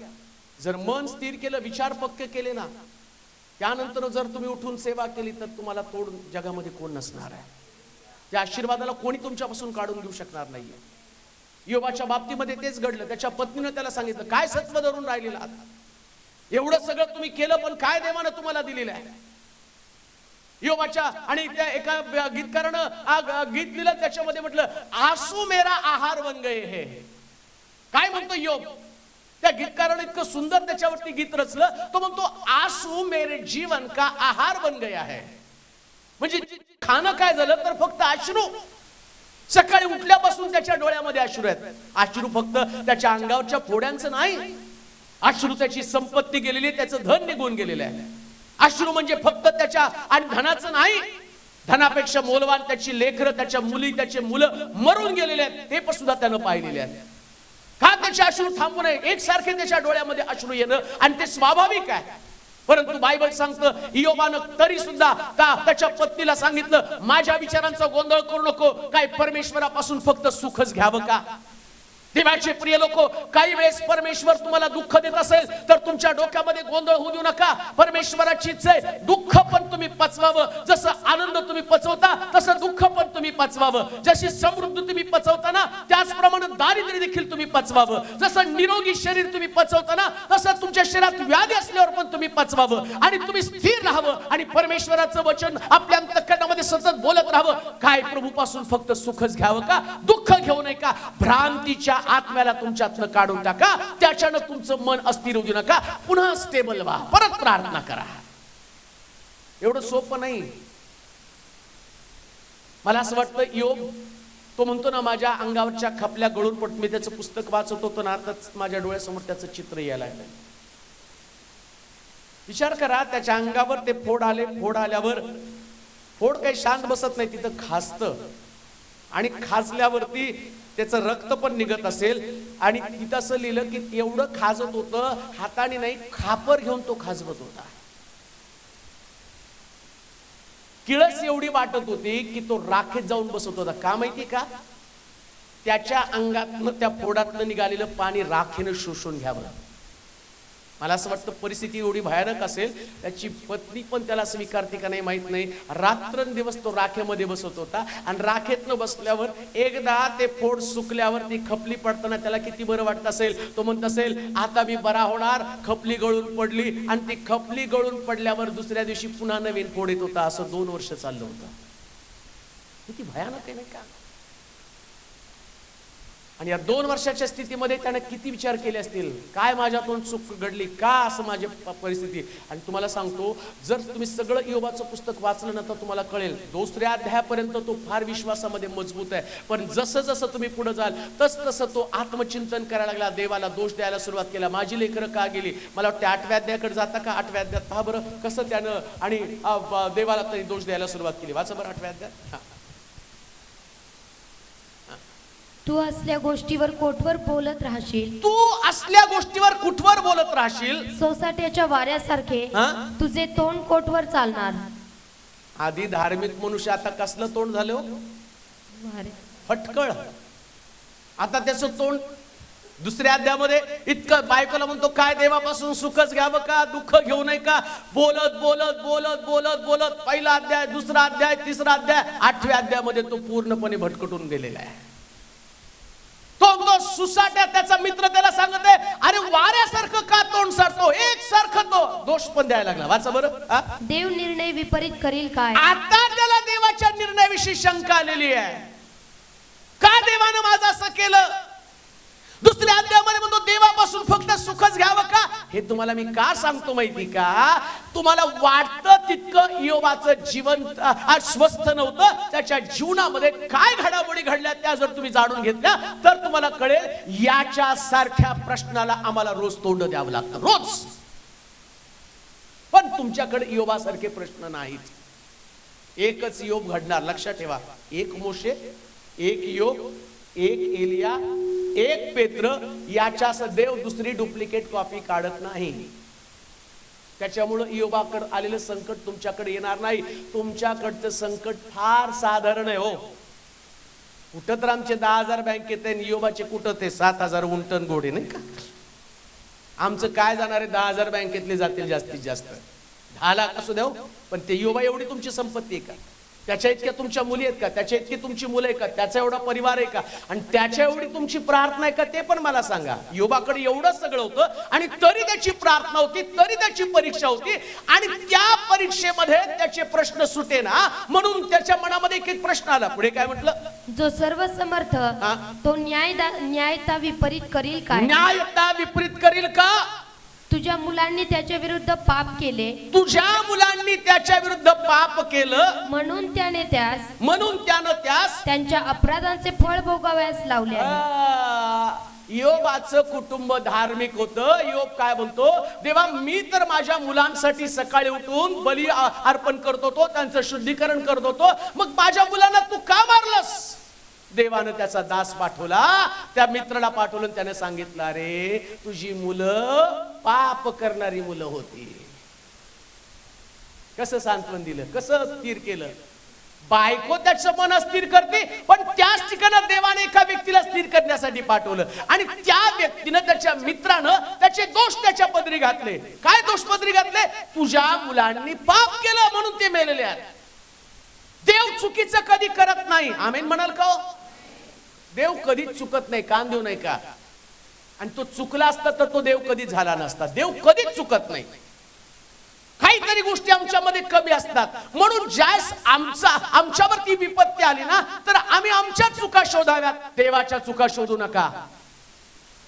जर मन स्थिर केलं, विचार पक्के केले ना, त्यानंतर जर तुम्ही उठून सेवा केली तर तुम्हाला तोड जगामध्ये कोण नसणार आहे. त्या आशीर्वादाला कोणी तुमच्यापासून काढून घेऊ शकणार नाहीये. इयोबाच्या बाबतीमध्ये तेच घडलं. त्याच्या पत्नीनं त्याला सांगितलं, काय सत्व धरून राहिलेला, एवढं सगळं तुम्ही केलं पण काय देवानं तुम्हाला दिलेलं आहे. इयोबाच्या, आणि त्या एका गीतकारानं गीत लिहिलं, त्याच्यामध्ये म्हटलं, आसू मेरा आहार बन गए हे. काय म्हणतो इयोब? त्या गीतकाराने इतकं सुंदर त्याच्यावरती गीत रचलं. तो म्हणतो, आंसू मेरे जीवन का आहार बन गया है. म्हणजे खाणं काय झालं तर फक्त अश्रू. सकाळी उठल्यापासून त्याच्या डोळ्यामध्ये अश्रू आहेत. अश्रू फक्त त्याच्या अंगावरच्या फोड्यांचं नाही, अश्रू त्याची संपत्ती गेलेली, त्याचं धन निघून गेलेलं आहे. अश्रू म्हणजे फक्त त्याच्या आणि धनाचं नाही, धनापेक्षा मोलवान त्याची लेकरं, त्याच्या मुली, त्याचे मुलं मरून गेलेले आहेत, ते पण सुद्धा त्यानं पाहिलेले आहेत. का त्याचे अश्रू थांबू नये? एकसारखे त्याच्या डोळ्यामध्ये अश्रू येणं, आणि ते स्वाभाविक आहे. परंतु बायबल सांगतं, इयोबानं तरी सुद्धा त्याच्या पत्नीला सांगितलं, माझ्या विचारांचा गोंधळ करू नको, काय परमेश्वरापासून फक्त सुखच घ्यावं का? देवाचे प्रिय लोक, काही वेळेस परमेश्वर तुम्हाला दुःख देत असेल तर तुमच्या डोक्यामध्ये गोंधळ होऊ देऊ नका. परमेश्वराची इच्छा आहे दुःख पण तुम्ही पचवावं. जसं आनंद तुम्ही पचवता तसं दुःख पण तुम्ही पचवावं. जशी समृद्धी तुम्ही पचवता ना, त्याचप्रमाणे दारिद्र्य देखील तुम्ही पचवावं. जसं निरोगी शरीर तुम्ही पचवता ना, तसं तुमच्या शरीरात व्याधी असल्यावर पण तुम्ही पचवावं. आणि तुम्ही स्थिर राहावं आणि परमेश्वराचं वचन आपल्या अंतःकरणामध्ये सतत बोलत राहावं. काय प्रभूपासून फक्त सुखच घ्यावं का? दुःख घेऊ नये का? भ्रांतीच्या आत्म्याला तुमच्यातनं काढून टाका. त्याच्यानं तुमचं मन अस्थिर होऊ नका. पुन्हा स्टेबल व्हा, परत प्रार्थना करा. एवढं सोपं नाही. मला असं वाटतं, इयोब तो म्हणतो ना, माझ्या अंगावरच्या खपल्या गळून पडत. मी त्याचं पुस्तक वाचत होतो ना, आताच माझ्या डोळ्यासमोर त्याचं चित्र यायला लागलं. विचार करा, त्याच्या अंगावर ते फोड आले. फोड आल्यावर फोड काही शांत बसत नाही, तिथं खाजतं. आणि खाजल्यावरती त्याचं रक्त पण निघत असेल. आणि तिथं असं लिहिलं की एवढं खाजत होतं, हाताने नाही खापर घेऊन तो खाजवत होता. किळस एवढी वाटत होती की तो राखेत जाऊन बसत होता. का माहिती का? त्याच्या अंगातनं, त्या फोडातनं निघालेलं पाणी राखेनं शोषून घ्यावं. मला असं वाटतं परिस्थिती एवढी भयानक असेल, त्याची पत्नी पण त्याला स्वीकारते का नाही माहित नाही. रात्रंदिवस तो राखेमध्ये बसत होता. आणि राखेतनं बसल्यावर एकदा ते फोड सुकल्यावर ती खपली पडताना त्याला किती बरं वाटत असेल. तो म्हणत असेल, आता मी बरा होणार. खपली गळून पडली, आणि ती खपली गळून पडल्यावर दुसऱ्या दिवशी पुन्हा नवीन फोड येत होता. असं 2 वर्ष चाललं होतं. किती भयानक आहे नाही का? आणि या 2 वर्षाच्या स्थितीमध्ये त्याने किती विचार केले असतील, काय माझ्यातून चूक घडली, का असं माझी परिस्थिती. आणि तुम्हाला सांगतो, जर तुम्ही सगळं इयोबाचं पुस्तक वाचलं ना, तर तुम्हाला कळेल 2ऱ्या अध्यायापर्यंत तो फार विश्वासामध्ये मजबूत आहे. पण जसं जसं तुम्ही पुढे जाल तस तसं तो आत्मचिंतन करायला लागला. देवाला दोष द्यायला सुरुवात केला. माझी लेकरं का गेली? मला वाटतं 8व्या अध्यायाकडे जाता का? 8व्या अध्यायात पहा बरं कसं त्यानं आणि देवाला तरी दोष द्यायला सुरुवात केली. वाचा बरं 8व्या अध्यायात. तू असल्या गोष्टीवर कोठवर बोलत राहशील. तू असल्या गोष्टीवर कुठवर बोलत राहशील. सोसाट्याच्या वाऱ्यासारखे तुझे तोंड कोठवर चालणार. आधी धार्मिक मनुष्य, आता कसलं तोंड झालं हो? फटकळ. आता त्याचं तोंड दुसऱ्या अध्यायामध्ये इतकं बायकोला म्हणतो, काय देवापासून सुखच घ्यावं का, दुःख घेऊ नये का, बोलत बोलत बोलत बोलत बोलत पहिला अध्याय, दुसरा अध्याय, तिसरा अध्याय, 8व्या अध्यायामध्ये तो पूर्णपणे भटकटून गेलेला आहे. तो सुसाट्या, त्याचा मित्र त्याला सांगत आहे, अरे वाऱ्यासारखं का तोंड सारतो, एक सारखं तो दोष पण द्यायला लागला. वाचा बरं. देव निर्णय विपरीत करील काय. आता त्याला देवाच्या निर्णयाविषयी शंका आलेली आहे. का देवानं माझं असं केलं? दुसऱ्या अध्यायामध्ये म्हणतो, देवापासून फक्त सुखच घ्यावं का. हे तुम्हाला मी का सांगतो माहिती का, तुम्हाला वाटतं तितकं इयोबाचं जीवन स्वस्थ नव्हतं. त्याच्या जीवनामध्ये काय घडामोडी घडल्या त्या जर तुम्ही जाणून घेतल्या तर तुम्हाला कळेल, याच्या सारख्या प्रश्नाला आम्हाला रोज तोंड द्यावं लागतं, रोज. पण तुमच्याकडे इयोबासारखे प्रश्न नाहीत. एकच इयोब घडणार, लक्षात ठेवा. एक मोशे, एक इयोब, एक एलिया, एक पेत्र. याच्या देव दुसरी डुप्लिकेट कॉपी काढत नाही. त्याच्यामुळे इयोबाकडे आलेलं संकट तुमच्याकडे येणार नाही. तुमच्याकडचं संकट फार साधारण आहे हो. कुठं तर आमचे 10,000 बँकेत आहे, इयोबाचे कुठं ते 7,000 उंटन घोडे, नाही का. आमचं काय जाणार आहे, 10,000 बँकेतले जातील जास्तीत जास्त. 10 लाख असू द्या, पण ते इयोबा एवढी तुमची संपत्ती आहे का? त्याच्या इतक्या तुमच्या मुली आहेत का? त्याच्या इतकी तुमची मुलं आहे का? त्याचा एवढा परिवार आहे का? आणि त्याच्या एवढी तुमची प्रार्थना आहे का? ते पण मला सांगा. इयोबाकडे एवढं सगळं होतं आणि तरी त्याची प्रार्थना होती, तरी त्याची परीक्षा होती, आणि त्या परीक्षेमध्ये त्याचे प्रश्न सुटे ना, म्हणून त्याच्या मनामध्ये एक प्रश्न आला. पुढे काय म्हटलं? जो सर्व समर्थ तो न्यायता विपरीत करील काय. न्यायता विपरीत करील का. तुझ्या मुलांनी त्याच्या विरुद्ध पाप केले, तुझ्या मुलांनी त्याच्या विरुद्ध पाप केलं, म्हणून त्याने त्यास त्यांच्या अपराधांचे फळ भोगावयास लावले. इयोबाचं कुटुंब धार्मिक होतं. इयोब काय म्हणतो, देवा मी तर माझ्या मुलांसाठी सकाळी उठून बली अर्पण करत होतो, त्यांचं शुद्धीकरण करत होतो, मग माझ्या मुलांना तू का मारलंस. देवानं त्याचा दास पाठवला, त्या मित्राला पाठवलं, त्याने सांगितलं, अरे तुझी मुलं पाप करणारी मुलं होती. कसं सांत्वन दिलं, कसं स्थिर केलं. बायको त्याचं मन स्थिर करते, पण त्याच ठिकाणी देवाने एका व्यक्तीला स्थिर करण्यासाठी पाठवलं, आणि त्या व्यक्तीनं, त्याच्या मित्रानं त्याचे दोष त्याच्या पदरी घातले. काय दोष पदरी घातले? तुझ्या मुलांनी पाप केलं म्हणून ते मेलेले आहेत. देव चुकीचं कधी करत नाही. आमेन म्हणाल का? देव कधीच चुकत नाही. कान देऊ नाही का? आणि तो चुकला असता तर तो देव कधीच झाला नसता. देव कधीच चुकत नाही. काहीतरी गोष्टी आमच्यामध्ये कमी असतात, म्हणून ज्यास आमच्यावरती विपत्ती आली ना, तर आम्ही आमच्या चुका शोधाव्यात, देवाच्या चुका शोधू नका.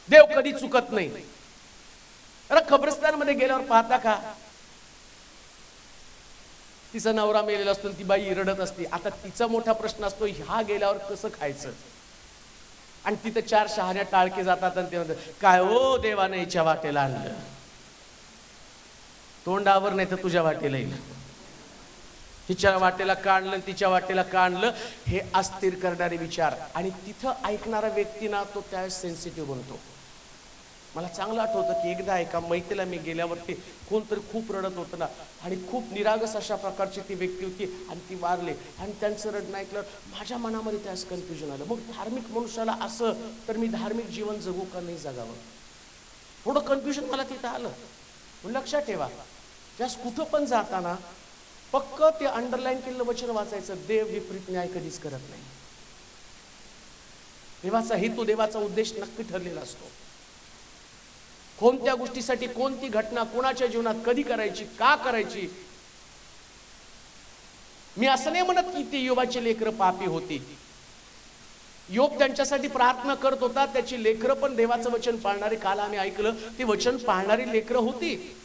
देव कधी चुकत नाही. अरे कब्रस्तानमध्ये गेल्यावर पाहता का, तिचा नवरा मेलेला असतो, ती बाई रडत असते. आता तिचा मोठा प्रश्न असतो, ह्या गेल्यावर कसं खायचं. आणि तिथे 4 शहाण्या टाळके जातात आणि ते म्हणतात, काय हो देवाने हिच्या वाटेला आणलं. तोंडावर नाही तर तुझ्या वाटेला येईल. तिच्या वाटेला काढलं, तिच्या वाटेला काढलं, हे अस्थिर करणारे विचार. आणि तिथं ऐकणारा व्यक्ती ना, तो त्यावेळेस सेन्सिटिव्ह बनतो. मला चांगलं आठवतं की एकदा एका मैत्रीला मी गेल्यावरती कोणतरी खूप रडत होतं ना, आणि खूप निरागस अशा प्रकारची ती व्यक्ती होती, आणि ती वारली, आणि त्यांचं रडणं ऐकलं, माझ्या मनामध्ये त्यास कन्फ्युजन आलं. मग धार्मिक मनुष्याला असं, तर मी धार्मिक जीवन जगू का नाही जगावं, थोडं कन्फ्युजन मला तिथं आलं. लक्षात ठेवा, त्यास कुठं पण जाताना पक्क ते अंडरलाईन केलेलं वचन वाचायचं, देव विपरीत न्याय कधीच करत नाही. देवाचा हेतू, देवाचा उद्देश नक्की ठरलेला असतो. कोणत्या गोष्टीसाठी, कोणती घटना कोणाच्या जीवनात कधी करायची, का करायची. मी असं नाही म्हणत की ते इयोबाची लेकरं पापी होती. इयोब त्यांच्यासाठी प्रार्थना करत होता, त्याची लेकरं पण देवाचं वचन पाळणारी, काल आम्ही ऐकलं, ती वचन पाळणारी लेकरं होती.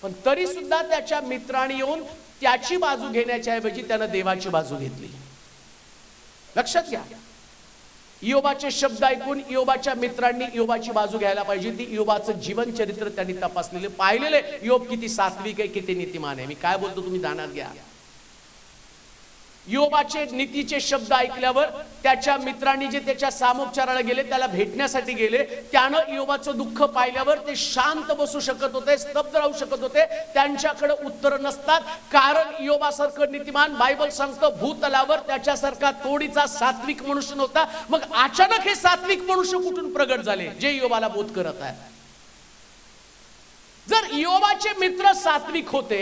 पण तरी सुद्धा त्याच्या मित्रांनी येऊन त्याची बाजू घेण्याच्या ऐवजी त्यानं देवाची बाजू घेतली. लक्षात घ्या, इयोबाचे शब्द ऐकून इयोबाच्या मित्रांनी इयोबाची बाजू घ्यायला पाहिजे. ती इयोबाचं जीवन चरित्र त्यांनी तपासलेले, पाहिलेले. इयोब किती सात्विक आहे, किती नीतिमान आहे. मी काय बोलतो तुम्ही ध्यानात घ्या. योबाचे नीतीचे शब्द ऐकल्यावर त्याच्या मित्रांनी जे त्याच्या सामोपचाराला गेले, त्याला भेटण्यासाठी गेले, त्यानं योबाचं दुःख पाहिल्यावर ते शांत बसू शकत होते, स्तब्ध राहू शकत होते. त्यांच्याकडे उत्तर नसतात, कारण योबासारखं नीतिमान, बायबल सांगतं, भूतलावर त्याच्यासारखा तोडीचा सात्विक मनुष्य नव्हता. मग अचानक हे सात्विक मनुष्य कुठून प्रगट झाले जे योबाला बोध करत आहे? जर योबाचे मित्र सात्विक होते,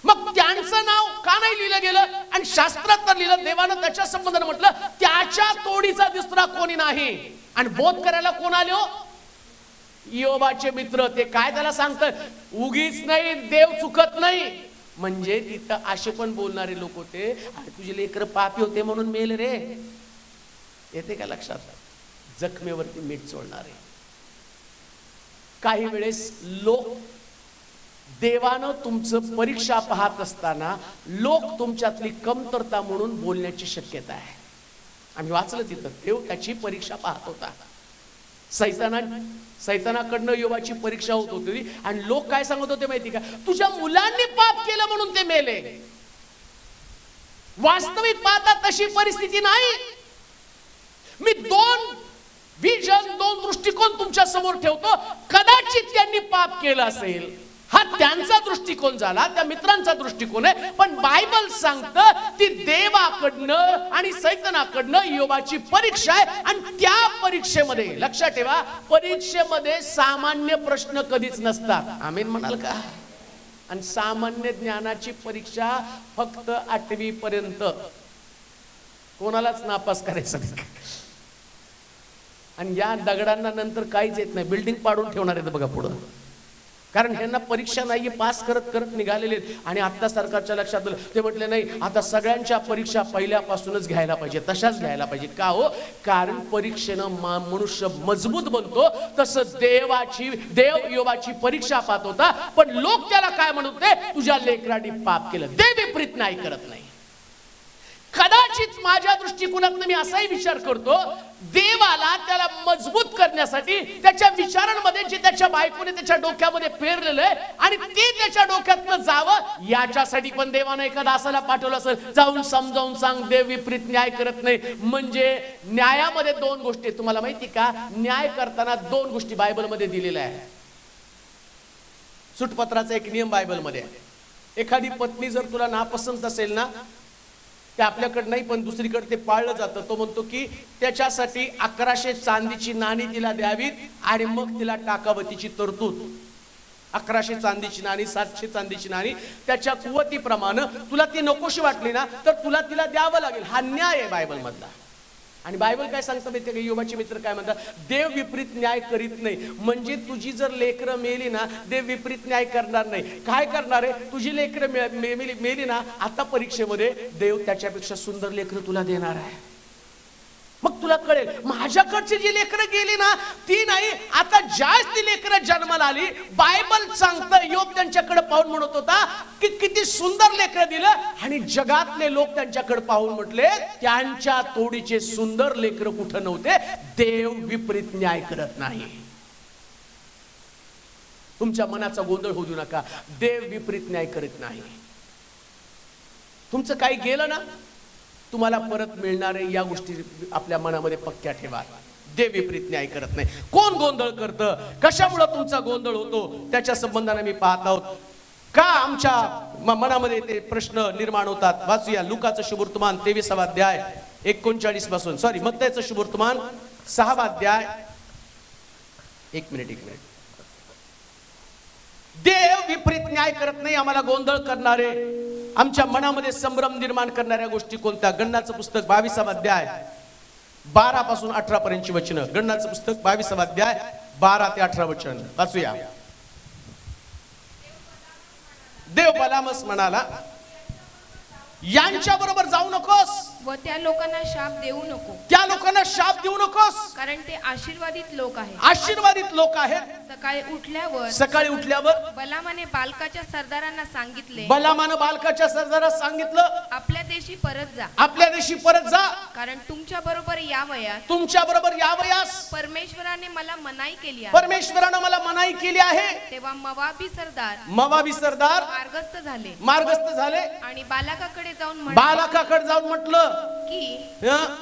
मग त्यांचं नाव का नाही लिहिलं गेलं? आणि शास्त्रात तर लिहिलं, देवानं त्याच्या संबंधाने म्हटलं, त्याच्या तोडीचा दुसरा कोणी नाही. आणि बोध करायला कोण आले हो? योबाचे मित्र. ते काय त्याला सांगतात? उगीच नाही, देव चुकत नाही. म्हणजे तिथं असे पण बोलणारे लोक होते, आणि तुझे लेकर पापी होते म्हणून मेल रे. येते का लक्षात? जखमेवरती मीठ चोळणारे. काही वेळेस लोक, देवानं तुमचं परीक्षा पाहत असताना लोक तुमच्यातली कमतरता म्हणून बोलण्याची शक्यता आहे. आम्ही वाचलं तिथं, देव त्याची परीक्षा पाहत होता. सैतानाकडनं योबाची परीक्षा होत होती. आणि लोक काय सांगत होते माहिती का? तुझ्या मुलांनी पाप केलं म्हणून ते मेले. वास्तविक पाहता तशी परिस्थिती नाही. मी दोन विजन, दोन दृष्टिकोन तुमच्या समोर ठेवतो. कदाचित त्यांनी पाप केलं असेल, हा त्यांचा दृष्टिकोन झाला, त्या मित्रांचा दृष्टिकोन आहे. पण बायबल सांगतं ती देवाकडनं आणि सैतानाकडनं योबाची परीक्षा आहे. आणि त्या परीक्षेमध्ये लक्षात ठेवा, परीक्षेमध्ये सामान्य प्रश्न कधीच नसतात. आमेन म्हणाल का? आणि सामान्य ज्ञानाची परीक्षा फक्त 8वी पर्यंत. कोणालाच नापास करायचं नाही. आणि या दगडांना नंतर काहीच येत नाही, बिल्डिंग पाडून ठेवणार आहेत बघा पुढं. कारण ह्यांना परीक्षा नाहीये, पास करत करत निघालेले. आणि आता सरकारच्या लक्षात आलं, ते म्हटले नाही, आता सगळ्यांच्या परीक्षा पहिल्यापासूनच घ्यायला पाहिजे, तशाच घ्यायला पाहिजे. का हो? कारण परीक्षेनं मनुष्य मजबूत बनतो. तसं देव योबाची परीक्षा पाहत होता. पण लोक त्याला काय म्हणत होते? तुझ्या लेकरांनी पाप केलं. देव विपरीत नाही करत नाही. कदाचित माझ्या दृष्टिकोनातून मी असाही विचार करतो, देवाला त्याला मजबूत करण्यासाठी त्याच्या विचारांमध्ये जे त्याच्या बायकोने त्याच्या डोक्यामध्ये पेरलेलं आहे, आणि ते त्याच्या डोक्यातनं जावं याच्यासाठी पण देवानं एका दासाला पाठवलं असेल, जाऊन समजावून सांग, देव विपरीत न्याय करत नाही. म्हणजे न्यायामध्ये दोन गोष्टी. तुम्हाला माहिती का? न्याय करताना दोन गोष्टी बायबलमध्ये दिलेल्या आहे. सुटपत्राचा एक नियम बायबलमध्ये आहे. एखादी पत्नी जर तुला नापसंत असेल ना, ते आपल्याकडे नाही पण दुसरीकडे ते पाळलं जातं. तो म्हणतो की त्याच्यासाठी 1100 चांदीची नाणी तिला द्यावीत, आणि मग तिला टाकावं तिची तरतूद. 1100 चांदीची नाणी, 700 चांदीची नाणी, त्याच्या कुवतीप्रमाणे तुला ती नकोशी वाटली ना, तर तुला तिला द्यावं लागेल. हा न्याय आहे बायबल मधला. आणि बायबल काय सांगतं माहिती का? योबाचे मित्र काय म्हणतात? देव विपरीत न्याय करीत नाही. म्हणजे तुझी जर लेकरं मेली ना, देव विपरीत न्याय करणार नाही. काय करणार आहे? तुझी लेकरं मेली ना, आता परीक्षेमध्ये देव त्याच्यापेक्षा सुंदर लेकरं तुला देणार आहे. मग तुला कळेल, माझ्याकडची जी लेकरं गेली ना, ती नाही, आता जास्त ती लेकरं जन्माला आली. बायबल सांगतं, योब त्यांच्याकडे पाहून म्हणत होता की किती सुंदर लेकरं दिलं. आणि जगातले लोक त्यांच्याकडे पाहून म्हटले, त्यांच्या तोडीचे सुंदर लेकरं कुठं नव्हते. देव विपरीत न्याय करत नाही. तुमच्या मनाचा गोंधळ होऊ देऊ नका. देव विपरीत न्याय करत नाही. तुमचं काही गेलं ना, तुम्हाला परत मिळणारे या गोष्टी आपल्या मनामध्ये पक्क्या ठेवा. देव विपरीत न्याय करत नाही. कोण गोंधळ करतं? कशामुळे तुमचा गोंधळ होतो? त्याच्या संबंधाने मी पाहत आहोत. का आमच्या मनामध्ये ते प्रश्न निर्माण होतात? वाचूया लुकाचं शुभवर्तमान 23वा अध्याय 39 पासून. मत्तईचं शुभवर्तमान 6वा अध्याय. एक मिनिट. देव विपरीत न्याय करत नाही. आम्हाला गोंधळ करणारे, आमच्या मनामध्ये संभ्रम निर्माण करणाऱ्या गोष्टी कोणत्या? गणनाचं पुस्तक 22वा अध्याय 12 पासून 18 पर्यंतची वचनं. गणनाचं पुस्तक 22वा अध्याय 12 ते 18 वचन वाचूया. देव बलामस म्हणाला, यांच्या बरोबर जाऊ नकोस. व त्या लोकांना शाप देऊ नको, त्या लोकांना शाप देऊ नकोस, कारण ते आशीर्वादित लोक आहेत. आशीर्वादित लोक आहेत. सकाळी उठल्यावर बलामाने बालकाच्या सरदारांना सांगितले, बलामानं बालकाच्या सरदारास सांगितलं, आपल्या देशी परत जा, आपल्या देशी परत जा, कारण तुमच्या बरोबर यावयास तुमच्या बरोबर यावयास परमेश्वराने मला मनाई केली आहे. परमेश्वरानं मला मनाई केली आहे. तेव्हा मवाबी सरदार मार्गस्थ झाले आणि बालकाकडे जाऊन म्हटलं की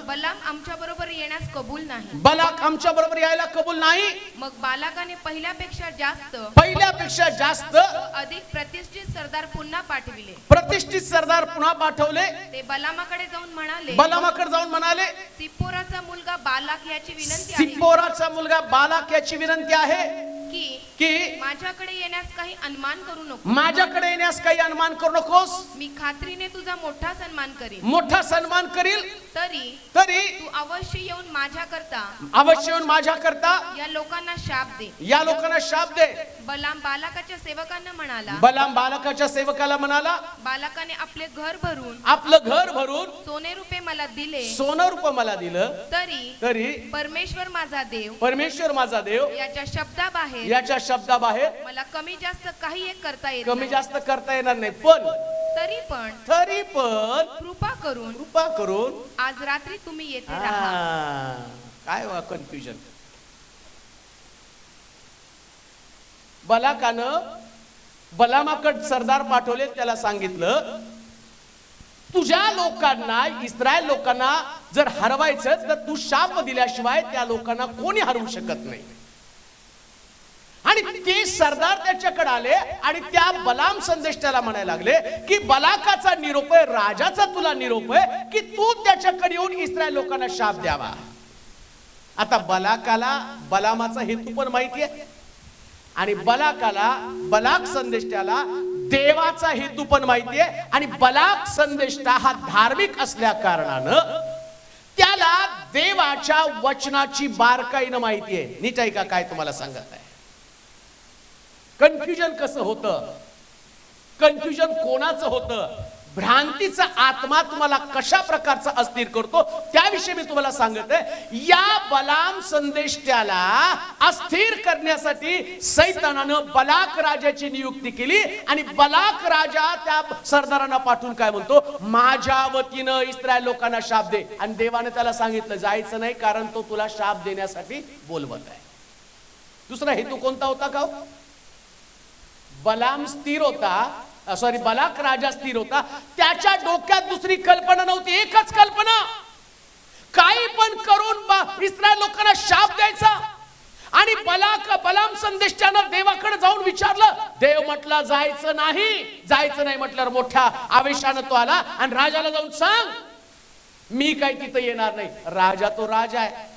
बलाम आमच्या बरोबर येण्यास कबूल नाही. बलाक आमच्या बरोबर यायला कबूल नाही. मग बालकाने पहिल्यापेक्षा जास्त अधिक प्रतिष्ठित सरदार पुन्हा पाठवले. ते बलामाकडे जाऊन म्हणाले, सिप्पोराचा मुलगा बालाक याची विनंती आहे की माझ्याकडे येण्यास काही अनुमान करू नकोस. मी खात्रीने तुझा मोठा सन्मान करील. तरी तू अवश्य येऊन माझ्या करता या लोकांना शाप दे. बलाम बालकाच्या सेवकाला म्हणाला, बालकाने आपलं घर भरून सोने रुपये मला दिलं. तरी परमेश्वर माझा देव याच्या शब्दाबाहेर मला कमी जास्त काही एक करता येणार नाही. पण तरी पण कृपा करून आज रात्री तुम्ही येथे राहा. काय कन्फ्युजन. बलामाकड सरदार पाठवले, त्याला सांगितलं, तुझ्या लोकांना, इस्रायल लोकांना जर हरवायचं तर तू शाप दिल्याशिवाय त्या लोकांना कोणी हरवू शकत नाही. आणि ते सरदार त्याच्याकडे आले आणि त्या बलाम संदेष्टाला म्हणायला लागले की बलाकाचा निरोप आहे, राजाचा तुला निरोप आहे की तू त्याच्याकडे येऊन इस्रायल लोकांना शाप द्यावा. आता बलामाचा हेतू पण माहिती आहे आणि बलाक संदेष्टाला देवाचा हेतू पण माहिती आहे. आणि बलाक संदेष्टा हा धार्मिक असल्या कारणानं त्याला देवाच्या वचनाची बारकाईनं माहिती आहे. नीट ऐका काय तुम्हाला सांगत आहे. कन्फ्युजन कसं होतं, कन्फ्युजन कोणाचं होतं, भ्रांतीचा आत्मा तुम्हाला कशा प्रकारचा अस्थिर करतो त्याविषयी मी तुम्हाला सांगत आहे. या बलाम संदेष्टाला अस्थिर करण्यासाठी सैतानानं बलाक राजाची नियुक्ती केली आणि बलाक राजा त्या सरदारांना पाठवून काय म्हणतो, माझ्या वतीनं इस्रायल लोकांना शाप दे. आणि देवाने त्याला सांगितलं जायचं नाही, कारण तो तुला शाप देण्यासाठी बोलवत आहे. दुसरा हेतू कोणता होता का? बलाक राजा स्थिर होता. त्याच्या डोक्यात दुसरी कल्पना नव्हती, एकच कल्पना, काही पण करून इस्रायल लोकांना शाप द्यायचा. आणि बलाम संदेशानं देवाकडे जाऊन विचारलं, देव म्हटला जायचं नाही म्हटल्यावर मोठ्या आवेशानं तो आला आणि राजाला जाऊन सांग मी काही तिथं येणार नाही. राजा तो राजा आहे,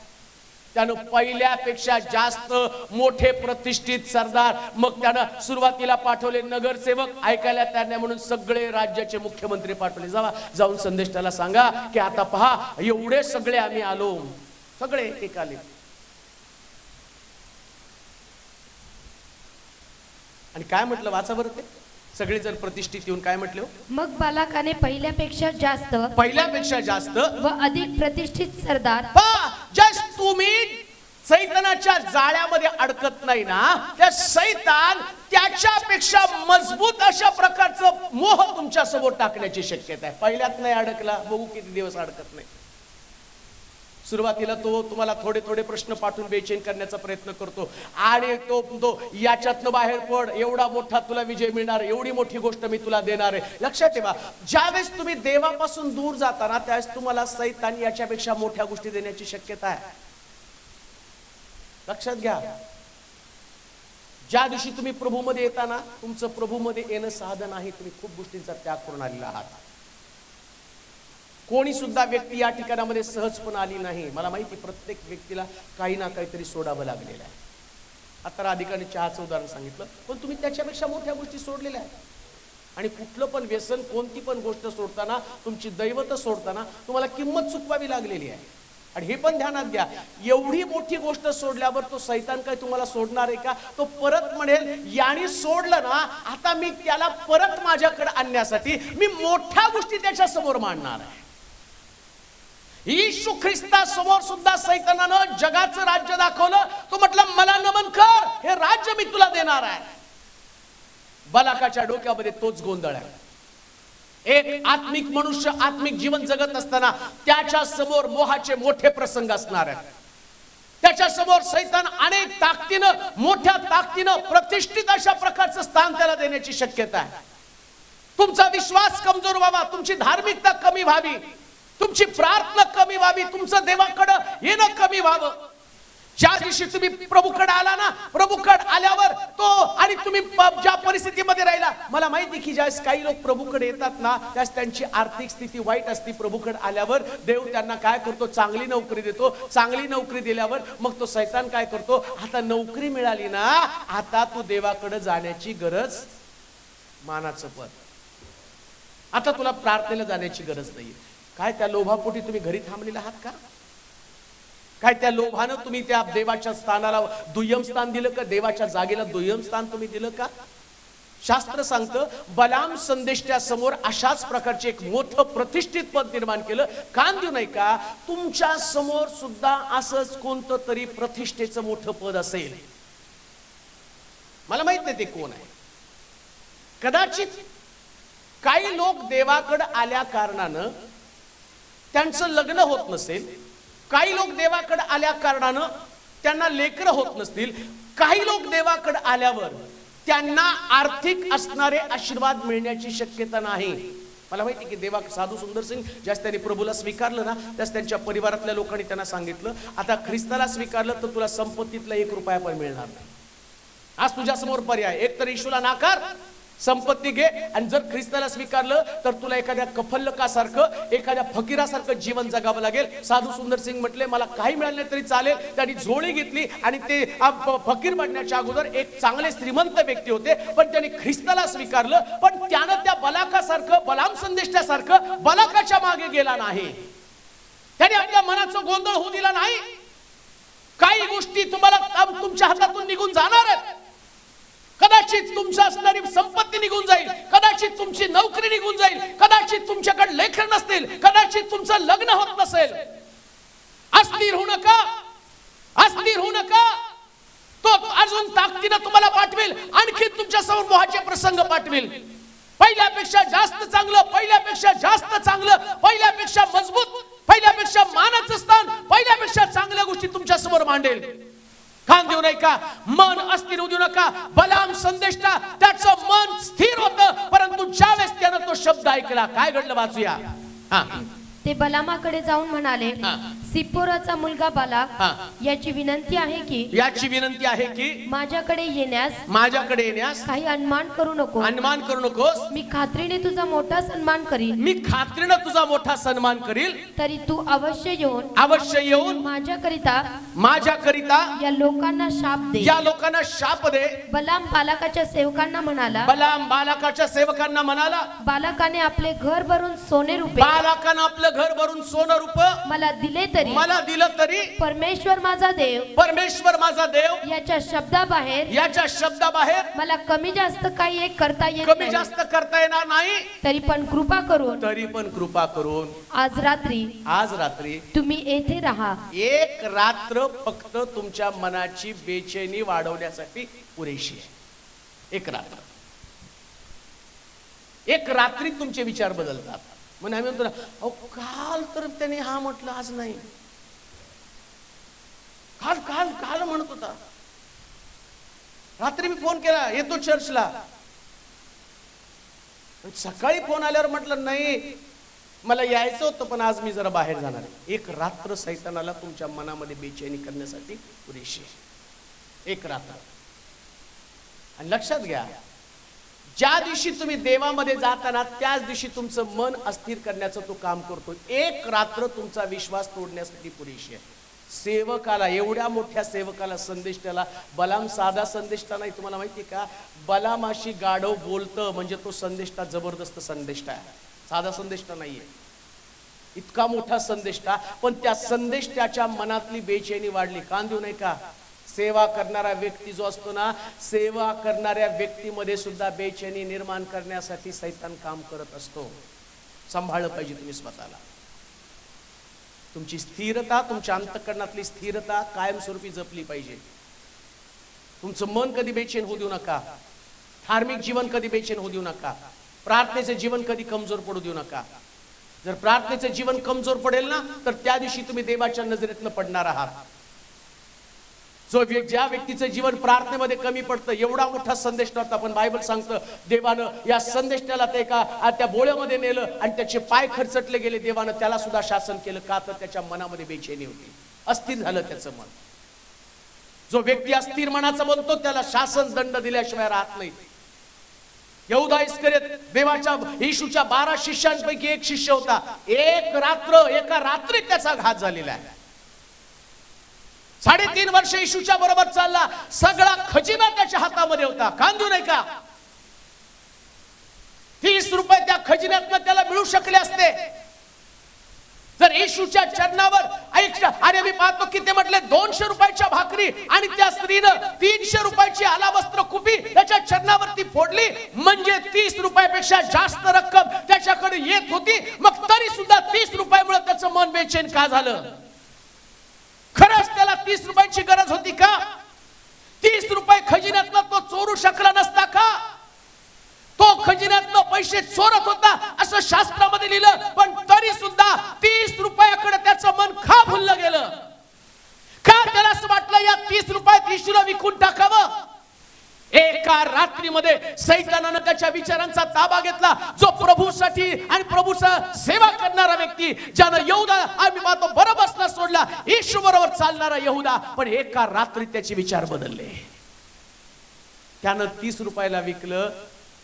त्यानं पहिल्यापेक्षा जास्त मोठे प्रतिष्ठित सरदार, मग त्यानं सुरुवातीला पाठवले नगरसेवक, ऐकायला त्यांना म्हणून सगळे राज्याचे मुख्यमंत्री पाठवले. जाऊन संदेशाला सांगा की आता पहा एवढे सगळे आम्ही आलो, सगळे एक आले. आणि काय म्हटलं वाचा बरं, ते सगळे जर प्रतिष्ठित येऊन काय म्हटले, मग बालकाने पहिल्यापेक्षा जास्त व अधिक प्रतिष्ठित सरदार. तुम्ही सैतानाच्या जाळ्यामध्ये अडकत नाही ना, त्या सैतान त्याच्यापेक्षा मजबूत अशा प्रकारचं मोह तुमच्या समोर टाकण्याची शक्यता आहे. पहिल्यात नाही अडकला, बघू किती दिवस अडकत नाही. सुरुवातीला तो तुम्हाला थोडे थोडे प्रश्न पाठवून बेचैन करण्याचा प्रयत्न करतो आणि तो याच्यातनं बाहेर पड, एवढा मोठा तुला विजय मिळणार, एवढी मोठी गोष्ट मी तुला देणार आहे. लक्षात ठेवा, ज्यावेळेस तुम्ही देवापासून दूर जाताना त्यावेळेस तुम्हाला सैतान याच्यापेक्षा मोठ्या गोष्टी देण्याची शक्यता आहे. लक्षात घ्या. ज्या दिवशी तुम्ही प्रभूमध्ये येताना तुमचं प्रभूमध्ये येणं साधन आहे, तुम्ही खूप गोष्टींचा त्याग करून आलेला आहात. कोणी सुद्धा व्यक्ती या ठिकाणामध्ये सहजपणे आली नाही. मला माहिती प्रत्येक व्यक्तीला काही ना काहीतरी सोडावं लागलेलं आहे. आता राधिकाने चहाचं उदाहरण सांगितलं, पण तुम्ही त्याच्यापेक्षा मोठ्या गोष्टी सोडलेल्या आहेत. आणि कुठलं पण व्यसन, कोणती पण गोष्ट सोडताना, तुमची दैवत सोडताना तुम्हाला किंमत चुकवावी लागलेली आहे. आणि हे पण ध्यानात घ्या, एवढी मोठी गोष्ट सोडल्यावर तो सैतान काय तुम्हाला सोडणार आहे का? तो परत म्हणेल याने सोडलं ना, आता मी त्याला परत माझ्याकडे आणण्यासाठी मी मोठ्या गोष्टी त्याच्या समोर मांडणार आहे. येशू ख्रिस्ता समोर सुद्धा सैतानानं जगाचं राज्य दाखवलं. तो म्हटलं मला नमन कर, हे राज्य मी तुला देणार आहे. बालाकाच्या डोक्यामध्ये तोच गोंधळ आहे. एक आत्मिक मनुष्य आत्मिक जीवन जगत असताना त्याच्या समोर मोहाचे मोठे प्रसंग असणार आहेत. त्याच्या समोर सैतान अनेक ताकदीनं, मोठ्या ताकदीनं प्रतिष्ठित अशा प्रकारचं स्थान त्याला देण्याची शक्यता आहे. तुमचा विश्वास कमजोर व्हावा, तुमची धार्मिकता कमी व्हावी, तुमची प्रार्थना कमी व्हावी, तुमचं देवाकडे येणं कमी व्हावं. ज्या दिवशी तुम्ही प्रभूकडे आला ना, प्रभूकडे आल्यावर तो आणि तुम्ही ज्या परिस्थितीमध्ये राहिला, मला माहिती की ज्यावेळेस काही लोक प्रभूकडे येतात ना, त्यास त्यांची आर्थिक स्थिती वाईट असते. प्रभूकडे आल्यावर देव त्यांना काय करतो, चांगली नोकरी देतो. चांगली नोकरी दिल्यावर मग तो सैतान काय करतो, आता नोकरी मिळाली ना, आता तू देवाकडे जाण्याची गरज, मानाचं पद, आता तुला प्रार्थनेला जाण्याची गरज नाही. काय त्या लोभापोटी तुम्ही घरी थांबलेला आहात का? काय त्या लोभानं तुम्ही त्या देवाच्या स्थानाला दुय्यम स्थान दिलं का? देवाच्या जागेला दुय्यम स्थान तुम्ही दिलं का? शास्त्र सांगतं बलाम संदेष्ट्या समोर अशाच प्रकारचे एक मोठं प्रतिष्ठित पद निर्माण केलं. कान देऊ नाही का? तुमच्या समोर सुद्धा असंच कोणतं तरी प्रतिष्ठेचं मोठं पद असेल. मला माहित नाही ते कोण आहे. कदाचित काही लोक देवाकडे आल्या कारणानं त्यांचं लग्न होत नसेल. काही लोक देवाकडे आल्या कारणानं त्यांना लेकरं होत नसतील. काही लोक देवाकडे आल्यावर त्यांना आर्थिक असणारे आशीर्वाद मिळण्याची शक्यता नाही. मला माहिती की देवा साधू सुंदर सिंग ज्यास त्यांनी प्रभूला स्वीकारलं ना, त्यास त्यांच्या परिवारातल्या लोकांनी त्यांना सांगितलं, आता ख्रिस्ताला स्वीकारलं तर तुला संपत्तीतला 1 रुपया पण मिळणार नाही. आज तुझ्या समोर पर्याय, एक तर येशूला नाकार, संपत्ती घे, आणि जर ख्रिस्ताला स्वीकारलं तर तुला एखाद्या कफल्लकासारखं, एखाद्या फकीरासारखं जीवन जगावं लागेल. साधू सुंदर सिंग म्हटले मला काही मिळालं नाही तरी चालेल. त्यांनी झोळी घेतली आणि ते फकीर बनण्याच्या अगोदर एक चांगले श्रीमंत व्यक्ती होते, पण त्यांनी ख्रिस्ताला स्वीकारलं. पण त्यानं त्या बलाकासारखं, बलाम संदेष्टासारखं बलाकाच्या मागे गेला नाही. त्याने आपल्या मनाचा गोंधळ होऊ दिला नाही. काही गोष्टी तुम्हाला तुमच्या हातातून निघून जाणार आहेत. कदाचित तुमच्या असणारी संपत्ती निघून जाईल, कदाचित तुमची नोकरी निघून जाईल, कदाचित तुमच्याकडे लेकर नसतील, कदाचित तुमचं लग्न होत नसेल. अस्थिर होऊ नका, अस्थिर होऊ नका. तो अजून ताकदीनं तुम्हाला पाठवेल, आणखी तुमच्या समोर मोहाचे प्रसंग पाठवेल. पहिल्यापेक्षा जास्त चांगलं, पहिल्यापेक्षा जास्त चांगलं, पहिल्यापेक्षा मजबूत, पहिल्यापेक्षा मानाचं स्थान, पहिल्यापेक्षा चांगल्या गोष्टी तुमच्या समोर मांडेल. कान देऊ नाही का? मन अस्थिर होऊ देऊ नका. बलाम संदेष्टा त्याचं मन स्थिर होतं, परंतु ज्यावेळेस त्यानं तो शब्द ऐकला, काय घडलं वाचूया. ते बलामाकडे जाऊन म्हणाले, सिप्पोराचा मुलगा बालाक याची विनंती आहे की माझ्याकडे येण्यास काही अनुमान करू नकोस. मी खात्रीने तुझा मोठा सन्मान करील. तरी तू अवश्य येऊन माझ्याकरिता या लोकांना शाप दे. बलाम बालाकाच्या सेवकांना म्हणाला, बालाकाने आपले घर भरून सोने रूप मला दिले तरी परमेश्वर माझा देव याच्या शब्दाबाहेर मला कमी जास्त काही एक करता येणार नाही. तरी पण कृपा करून आज रात्री तुम्ही येथे राहा. एक रात्र फक्त तुमच्या मनाची बेचैनी वाढवण्यासाठी पुरेशी आहे. एक रात्री तुमचे विचार बदलतात. म्हणून आम्ही म्हणतो ना, अहो काल तर त्याने हा म्हटलं, आज नाही. काल म्हणत होता. रात्री मी फोन केला, येतो चर्चला. सकाळी फोन आल्यावर म्हटलं नाही, मला यायचं होतं पण आज मी जरा बाहेर जाणार आहे. एक रात्र सैतानाला तुमच्या मनामध्ये बेचैनी करण्यासाठी पुरेशी आहे. एक रात्र. आणि लक्षात घ्या, ज्या दिवशी तुम्ही देवामध्ये जाताना त्याच दिवशी तुमचं मन अस्थिर करण्याचं तो काम करतो. एक रात्र तुमचा विश्वास तोडण्यासाठी पुरेशी आहे. सेवकाला, एवढ्या मोठ्या सेवकाला, संदेष्टाला, बलाम साधा संदेष्टा नाही. तुम्हाला माहिती का, बलामाशी गाढव बोलतं म्हणजे तो संदेष्टा जबरदस्त संदेष्टा आहे, साधा संदेष्टा नाहीये. इतका मोठा संदेष्टा, पण त्या संदेष्टाच्या मनातली बेचैनी वाढली. कान देऊ नाही का? सेवा करणारा व्यक्ती जो असतो ना, सेवा करणाऱ्या व्यक्तीमध्ये सुद्धा बेचैनी निर्माण करण्यासाठी सैतान काम करत असतो. सांभाळलं पाहिजे तुम्ही स्वतःला. तुमची स्थिरता, तुमच्या अंतःकरणातली स्थिरता कायमस्वरूपी जपली पाहिजे. तुमचं मन कधी बेचैन होऊ देऊ नका. धार्मिक जीवन कधी बेचैन होऊ देऊ नका. प्रार्थनेचे जीवन कधी कमजोर पडू देऊ नका. जर प्रार्थनेचे जीवन कमजोर पडेल ना, तर त्या दिवशी तुम्ही देवाच्या नजरेतनं पडणार आहात. ज्या व्यक्तीचं जीवन प्रार्थनेमध्ये कमी पडतं, एवढा मोठा संदेश नव्हता, पण बायबल सांगतं देवानं या संदेशनाला ते त्या बोळ्यामध्ये नेलं आणि त्याचे पाय खरचटले गेले. देवानं त्याला सुद्धा शासन केलं. का तर त्याच्या मनामध्ये बेचैनी होती, अस्थिर झालं त्याचं मन. जो व्यक्ती अस्थिर मनाचा बनतो त्याला शासन दंड दिल्याशिवाय राहत नाही. यहूदा इस्करियोत देवाच्या येशूच्या 12 शिष्यांपैकी एक शिष्य होता. एका रात्रीत त्याचा घात झालेला आहे. 3.5 वर्ष येशूच्या बरोबर चालला. सगळा खजिना त्याच्या हातामध्ये होता. कांदू नाही का? 30 रुपये त्या खजिन्यातनं त्याला मिळू शकले असते जर येशूच्या चरणावर अरे मी पाहतो की ते म्हटले 200 रुपयाच्या भाकरी आणि त्या स्त्रीनं 300 रुपयाची आलावस्त्र कुपी त्याच्या चरणावरती फोडली. म्हणजे 30 रुपयापेक्षा जास्त रक्कम त्याच्याकडे येत होती. मग तरी सुद्धा 30 रुपयामुळे त्याचं मन बेचैन का झालं? खरंच त्याला 30 रुपयाची गरज होती का? 30 रुपये खजिन्यातनं तो चोरू शकला नसता का? तो खजिन्यातनं पैसे चोरत होता असं शास्त्रामध्ये लिहिलं, पण तरी सुद्धा 30 रुपयाकडे त्याचं मन का भुललं गेलं? का त्याला असं वाटलं या 30 रुपयात येशूला विकून टाकावं? एका रात्रीमध्ये सैतानानं त्याच्या विचारांचा ताबा घेतला. जो प्रभूसाठी आणि प्रभूचा सेवा करणारा व्यक्ती, ज्यानं यहूदा आम्ही पाहतो बरोबरच सोडला, येशू बरोबर चालणारा यहूदा, पण एका रात्रीत त्याचे विचार बदलले. त्यानं 30 रुपयाला विकलं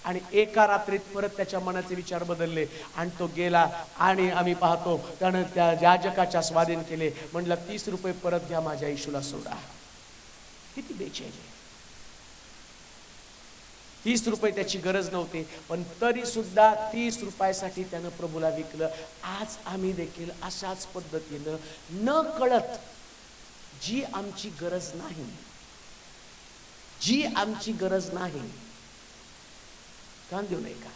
आणि एका रात्रीत परत त्याच्या मनाचे विचार बदलले आणि तो गेला. आणि आम्ही पाहतो त्यानं त्या याजकाच्या स्वाधीन केले. म्हटलं 30 रुपये परत घ्या, माझ्या येशूला सोडा. किती बेचैनी. 30 रुपये त्याची गरज नव्हती, पण तरी सुद्धा 30 रुपयासाठी त्यानं प्रभूला विकलं. आज आम्ही देखील अशाच पद्धतीनं न कळत जी आमची गरज नाही कान देऊ नये का?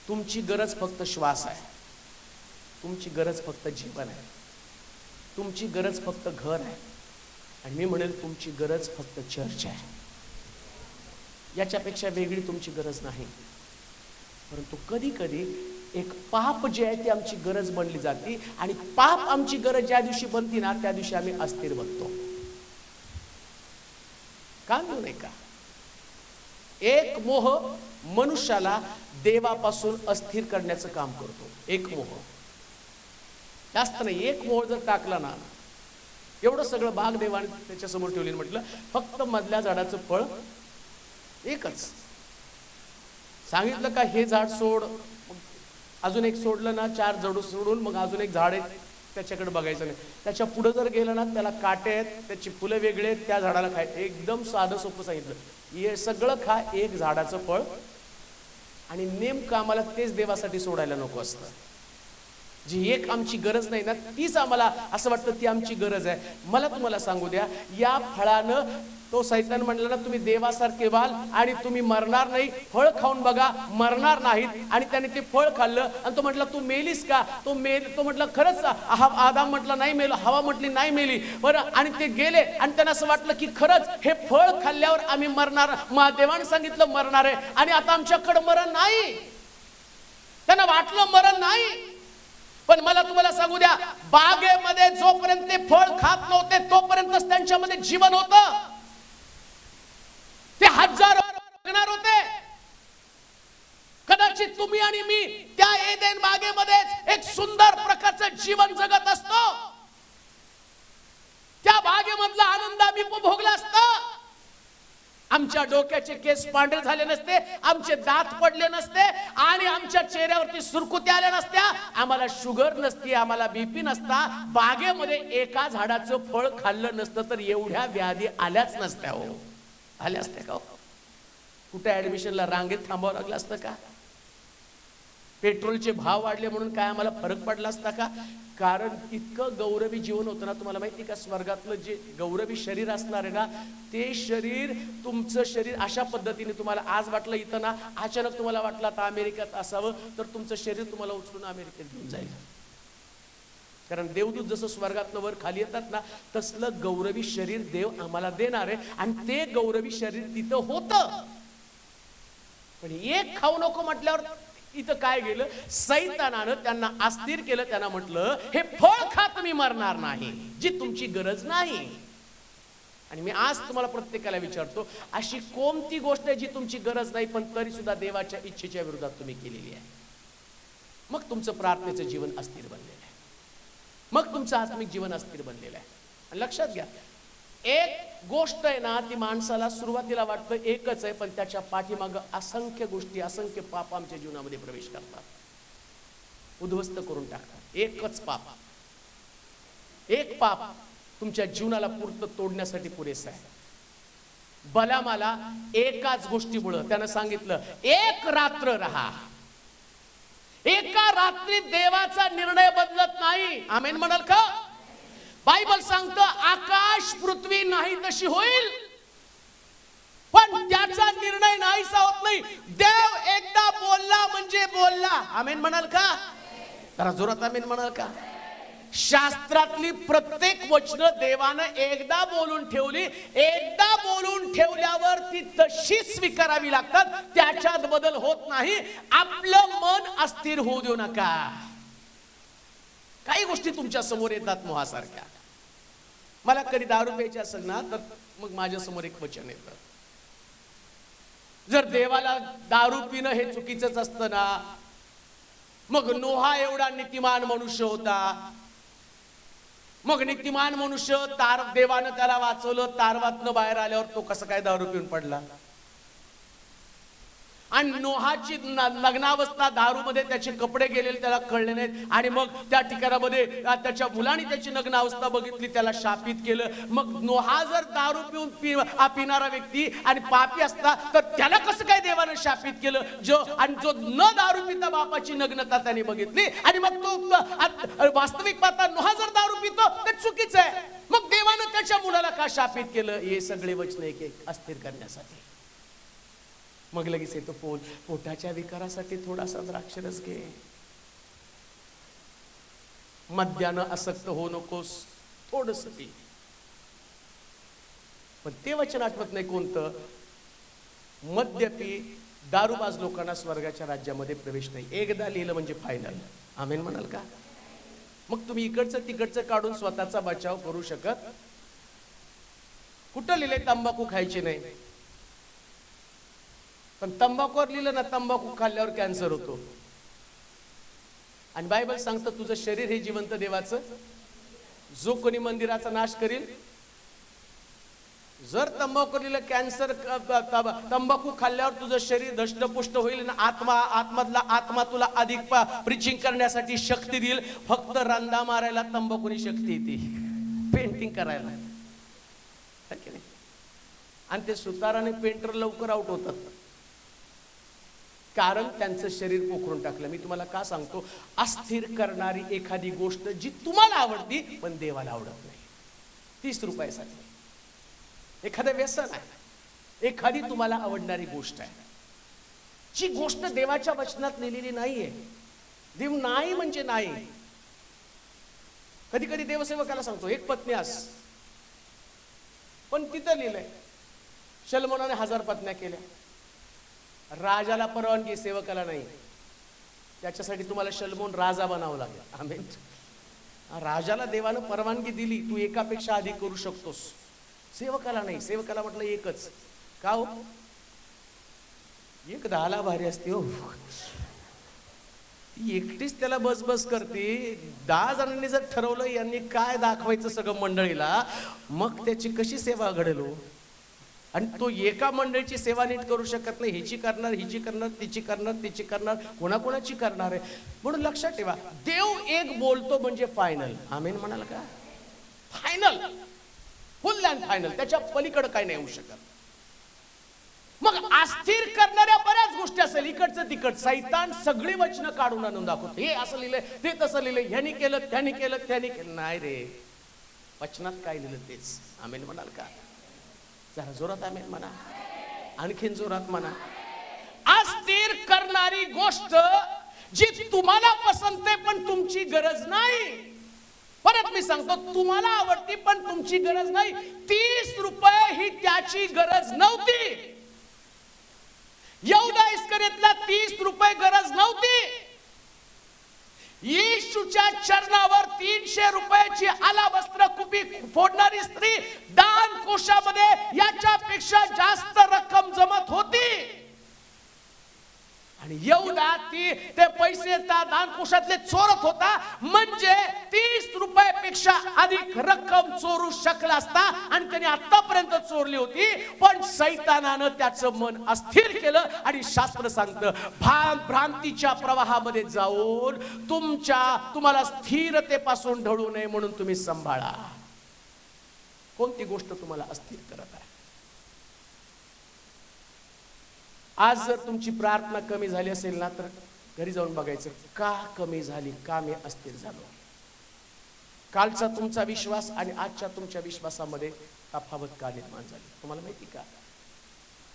तुमची गरज फक्त श्वास आहे. तुमची गरज फक्त जीवन आहे. तुमची गरज फक्त घर आहे. आणि मी म्हणेल तुमची गरज फक्त चर्च आहे. याच्यापेक्षा वेगळी तुमची गरज नाही. परंतु कधी कधी एक पाप जे आहे ती आमची गरज बनली जाते. आणि पाप आमची गरज ज्या दिवशी बनती ना, त्या दिवशी आम्ही अस्थिर बनतो. कान देऊ नये का? एक मोह मनुष्याला देवापासून अस्थिर करण्याचं काम करतो. एक मोह, जास्त नाही. एक मोह जर टाकला ना, एवढं सगळं बाग देवाने त्याच्या समोर ठेवली. म्हटलं फक्त मधल्या झाडाचं फळ एकच. सांगितलं का हे झाड सोड, अजून एक सोडलं ना, 4 झाड सोडून मग अजून एक झाड आहे त्याच्याकडे बघायचं नाही. त्याच्या पुढे जर गेलं ना, त्याला काटे आहेत, त्याची फुलं वेगळे आहेत, त्या झाडाला खाय. एकदम साधं सोपं सांगितलं. हे सगळं खा, एक झाडाचं फळ. आणि नेमकं आम्हाला तेच देवासाठी सोडायला नको असतं. जी एक आमची गरज नाही ना, तीच आम्हाला असं वाटतं ती आमची गरज आहे. मला तुम्हाला सांगू द्या, या फळानं तो सैतान म्हणला ना, तुम्ही देवासारखे व्हाल आणि तुम्ही मरणार नाही. फळ खाऊन बघा, मरणार नाहीत. आणि त्याने ते फळ खाल्लं आणि तो म्हटला तू मेलीस का? तो म्हटलं खरंच. आदाम म्हटलं नाही मेलो, हवा म्हटली नाही मेली. बरं, आणि ते गेले आणि त्यांना असं वाटलं की खरंच हे फळ खाल्ल्यावर आम्ही मरणार. देवाने सांगितलं मरणार आहे आणि आता आमच्याकडे मरण नाही. त्यांना वाटलं मरण नाही. पण मला तुम्हाला सांगू द्या, बागेमध्ये जोपर्यंत ते फळ खात नव्हते तोपर्यंतच त्यांच्यामध्ये जीवन होतं. ते हजारो जगणार होते. कदाचित तुम्ही आणि मी त्या एदेन बागेमध्येच एक सुंदर प्रकारचं जीवन जगत असतो. त्या बागेमधला आनंद आम्ही उपभोगला असता. आमच्या डोक्याचे केस पांढरे झाले नसते, आमचे दात पडले नसते आणि आमच्या चेहऱ्यावरती सुरकुत्या आल्या नसत्या, आम्हाला शुगर नसती, आम्हाला बीपी नसता. बागेमध्ये एका झाडाचं फळ खाल्लं नसतं तर एवढ्या व्याधी आल्याच नसत्या. हो, आल्या असत्या का? कुठे ऍडमिशनला रांगेत थांबावं लागलं असतं का? पेट्रोलचे भाव वाढले म्हणून काय आम्हाला फरक पडला असता का? कारण इतकं गौरवी जीवन होतं ना. तुम्हाला माहिती का, स्वर्गातलं जे गौरवी शरीर असणार आहे ना, ते शरीर, तुमचं शरीर अशा पद्धतीने तुम्हाला आज वाटलं इथं ना, अचानक तुम्हाला वाटलं आता अमेरिकेत असावं, तर तुमचं शरीर तुम्हाला उचलून अमेरिकेत घेऊन जाईल. कारण देवदूत जसं स्वर्गातलं वर खाली येतात ना, तसलं गौरवी शरीर देव आम्हाला देणार आहे आणि ते गौरवी शरीर तिथं होतं. पण एक खाऊ नको म्हटल्यावर इथं काय गेलं, सैतानानं त्यांना अस्थिर केलं. त्यांना म्हटलं हे फळ खा, तुम्ही मरणार नाही, जी तुमची गरज नाही. आणि मी आज तुम्हाला प्रत्येकाला विचारतो, अशी कोणती गोष्ट आहे जी तुमची गरज नाही पण तरी सुद्धा देवाच्या इच्छेच्या विरोधात तुम्ही केलेली आहे? मग तुमचं प्रार्थनेचं जीवन अस्थिर बनलेलं आहे, मग तुमचं आत्मिक जीवन अस्थिर बनलेलं आहे. आणि लक्षात घ्या, एक गोष्ट आहे ना, ती माणसाला सुरुवातीला वाटतं एकच आहे, पण त्याच्या पाठीमागं असंख्य गोष्टी, असंख्य पाप आमच्या जीवनामध्ये प्रवेश करतात, उद्ध्वस्त करून टाकतात. एकच पाप, एक पाप तुमच्या जीवनाला पूर्ण तोडण्यासाठी पुरेसा आहे. बलामाला एकाच गोष्टीमुळं त्यानं सांगितलं, एक रात्र राहा. एका रात्रीत देवाचा निर्णय बदलत नाही. आमेन म्हणाल का? बायबल सांगतं आकाश पृथ्वी नाही तशी होईल, पण त्याचा निर्णय नाहीसा होत नाही. देव एकदा बोलला म्हणजे बोलला. आमेन म्हणाल का? जरा जोरात आमेन म्हणाल का? शास्त्रातली प्रत्येक वचनं देवानं एकदा बोलून ठेवली, एकदा बोलून ठेवल्यावर ती तशी स्वीकारावी लागतात, त्याच्यात बदल होत नाही. आपलं मन अस्थिर होऊ देऊ नका. काही गोष्टी तुमच्या समोर येतात मोहासारख्या. मला कधी दारू प्यायची असेल ना, तर मग माझ्या समोर एक वचन येतं, जर देवाला दारू पिणं हे चुकीचंच असतं ना, मग नोहा एवढा नीतिमान मनुष्य होता, मग नीतिमान मनुष्य देवानं त्याला वाचवलं, तारवातनं बाहेर आल्यावर तो कसं काय दारू पिऊन पडला? आणि नोहाची लग्नावस्था दारूमध्ये त्याचे कपडे गेलेले त्याला कळले नाहीत, आणि मग त्या ठिकाणामध्ये त्याच्या मुलांनी त्याची नग्नावस्था बघितली, त्याला शापित केलं. मग नोहा जर दारू पिऊन पिणारा व्यक्ती आणि पापी असता, तर त्याला कसं काय देवानं शापित केलं? जो न दारू पिता बापाची नग्नता त्याने बघितली, आणि मग तो वास्तविक पाहता नोहा जर दारू पितो तर चुकीचं आहे, मग देवानं त्याच्या मुलाला का शापित केलं? हे सगळे वचन एक एक अस्थिर करण्यासाठी. मग लगेच येतो पोटाच्या विकारासाठी थोडासा द्राक्षरस घे, मद्यानं आसक्त हो नकोस, थोडस पी. पण ते वचन आठवत नाही कोणतं, मद्यपी दारूबाज लोकांना स्वर्गाच्या राज्यामध्ये प्रवेश नाही. एकदा लिहिलं म्हणजे फायनल. आमेन म्हणाल का? मग तुम्ही इकडचं तिकडचं काढून स्वतःचा बचाव करू शकत? कुठं लिहिलंय तंबाखू खायची नाही? पण तंबाखूवर लिहिलं ना, तंबाखू खाल्ल्यावर कॅन्सर होतो. आणि बायबल सांगतं तुझं शरीर हे जिवंत देवाचं, जो कोणी मंदिराचा नाश करील. जर तंबाखूवर लिहिलं कॅन्सर, तंबाखू खाल्ल्यावर तुझं शरीर धष्टपुष्ट होईल ना, आत्मा तुला अधिक प्रीचिंग करण्यासाठी शक्ती देईल. फक्त रंदा मारायला तंबाखूनी शक्ती येते, पेंटिंग करायला, आणि ते सुताराने पेंटर लवकर आउट होतात, कारण त्यांचं शरीर पोखरून टाकलं. मी तुम्हाला का सांगतो, अस्थिर करणारी एखादी गोष्ट जी तुम्हाला आवडती पण देवाला आवडत नाही, 30 रुपयासाठी एखादं व्यसन आहे, एखादी तुम्हाला आवडणारी गोष्ट आहे, जी गोष्ट देवाच्या वचनात लिहिलेली नाहीये. देव नाही म्हणजे नाही. कधी कधी देवसेवकाला सांगतो एक पत्नी आस, पण तिथं लिहिलंय शलमोनाने 1000 पत्न्या केल्या. राजाला परवानगी, सेवकाला नाही. त्याच्यासाठी तुम्हाला शलमोन राजा बनावं लागेल. आमेन. राजाला देवानं परवानगी दिली, तू एकापेक्षा अधिक करू शकतोस, सेवकाला नाही. सेवकाला म्हटलं एकच. का हो? एक 10ला भारी असते हो, एकटीच त्याला बस करते. 10 जणांनी जर ठरवलं यांनी काय दाखवायचं सगळं मंडळीला, मग त्याची कशी सेवा घडेल हो? आणि तो एका मंडळीची सेवा नीट करू शकत नाही. हिची करणार, हिची करणार, तिची करणार, तिची करणार, कोणाकोणाची करणार आहे. म्हणून लक्षात ठेवा, देव एक बोलतो म्हणजे फायनल. आमेन म्हणाल का? Final, full and final. त्याच्या पलीकडे काय नाही होऊ शकत. मग अस्थिर करणाऱ्या बऱ्याच गोष्टी असेल, इकडचं तिकड सैतान सगळी वचनं काढून आणून दाखवतो. हे असं लिहिलंय, ते तसं लिहिलंय, ह्यानी केलं, त्यानी केलं, त्यानी केलं. नाही रे, वचनात काय लिहिलं तेच. आमेन म्हणाल का? जरा जोरात आमेन म्हणा, आणखीन जोरात म्हणा. अस्थिर करणारी गोष्ट जी तुम्हाला पसंत आहे पण तुमची गरज नाही, परत मी सांगतो, तुम्हाला आवडती पण तुमची गरज नाही. 30 रुपये ही त्याची गरज नव्हती. यहूदा इस्करियोतला 30 रुपये गरज नव्हती. येशूच्या चरणावर 300 रुपयाची आलाबस्त्र कुपी फोडणारी स्त्री दान कोशामध्ये याच्यापेक्षा जास्त रक्कम जमत होती. आणि यहूदा ते पैसे दान कोशातले चोरत होता, म्हणजे 30 रुपयापेक्षा अधिक रक्कम चोरू शकला असता आणि त्याने आतापर्यंत चोरली होती. पण सैतानानं त्याचं मन अस्थिर केलं आणि शास्त्र सांगतं भ्रांतीच्या प्रवाहामध्ये जाऊन तुम्हाला स्थिरतेपासून ढळू नये म्हणून तुम्ही सांभाळा. कोणती गोष्ट तुम्हाला अस्थिर करत आहे? आज जर तुमची प्रार्थना कमी झाली असेल ना, तर घरी जाऊन बघायचं का कमी झाली, का मी अस्थिर झालो. कालचा तुमचा विश्वास आणि आजच्या तुमच्या विश्वासामध्ये तफावत का निर्माण झाली तुम्हाला माहिती का?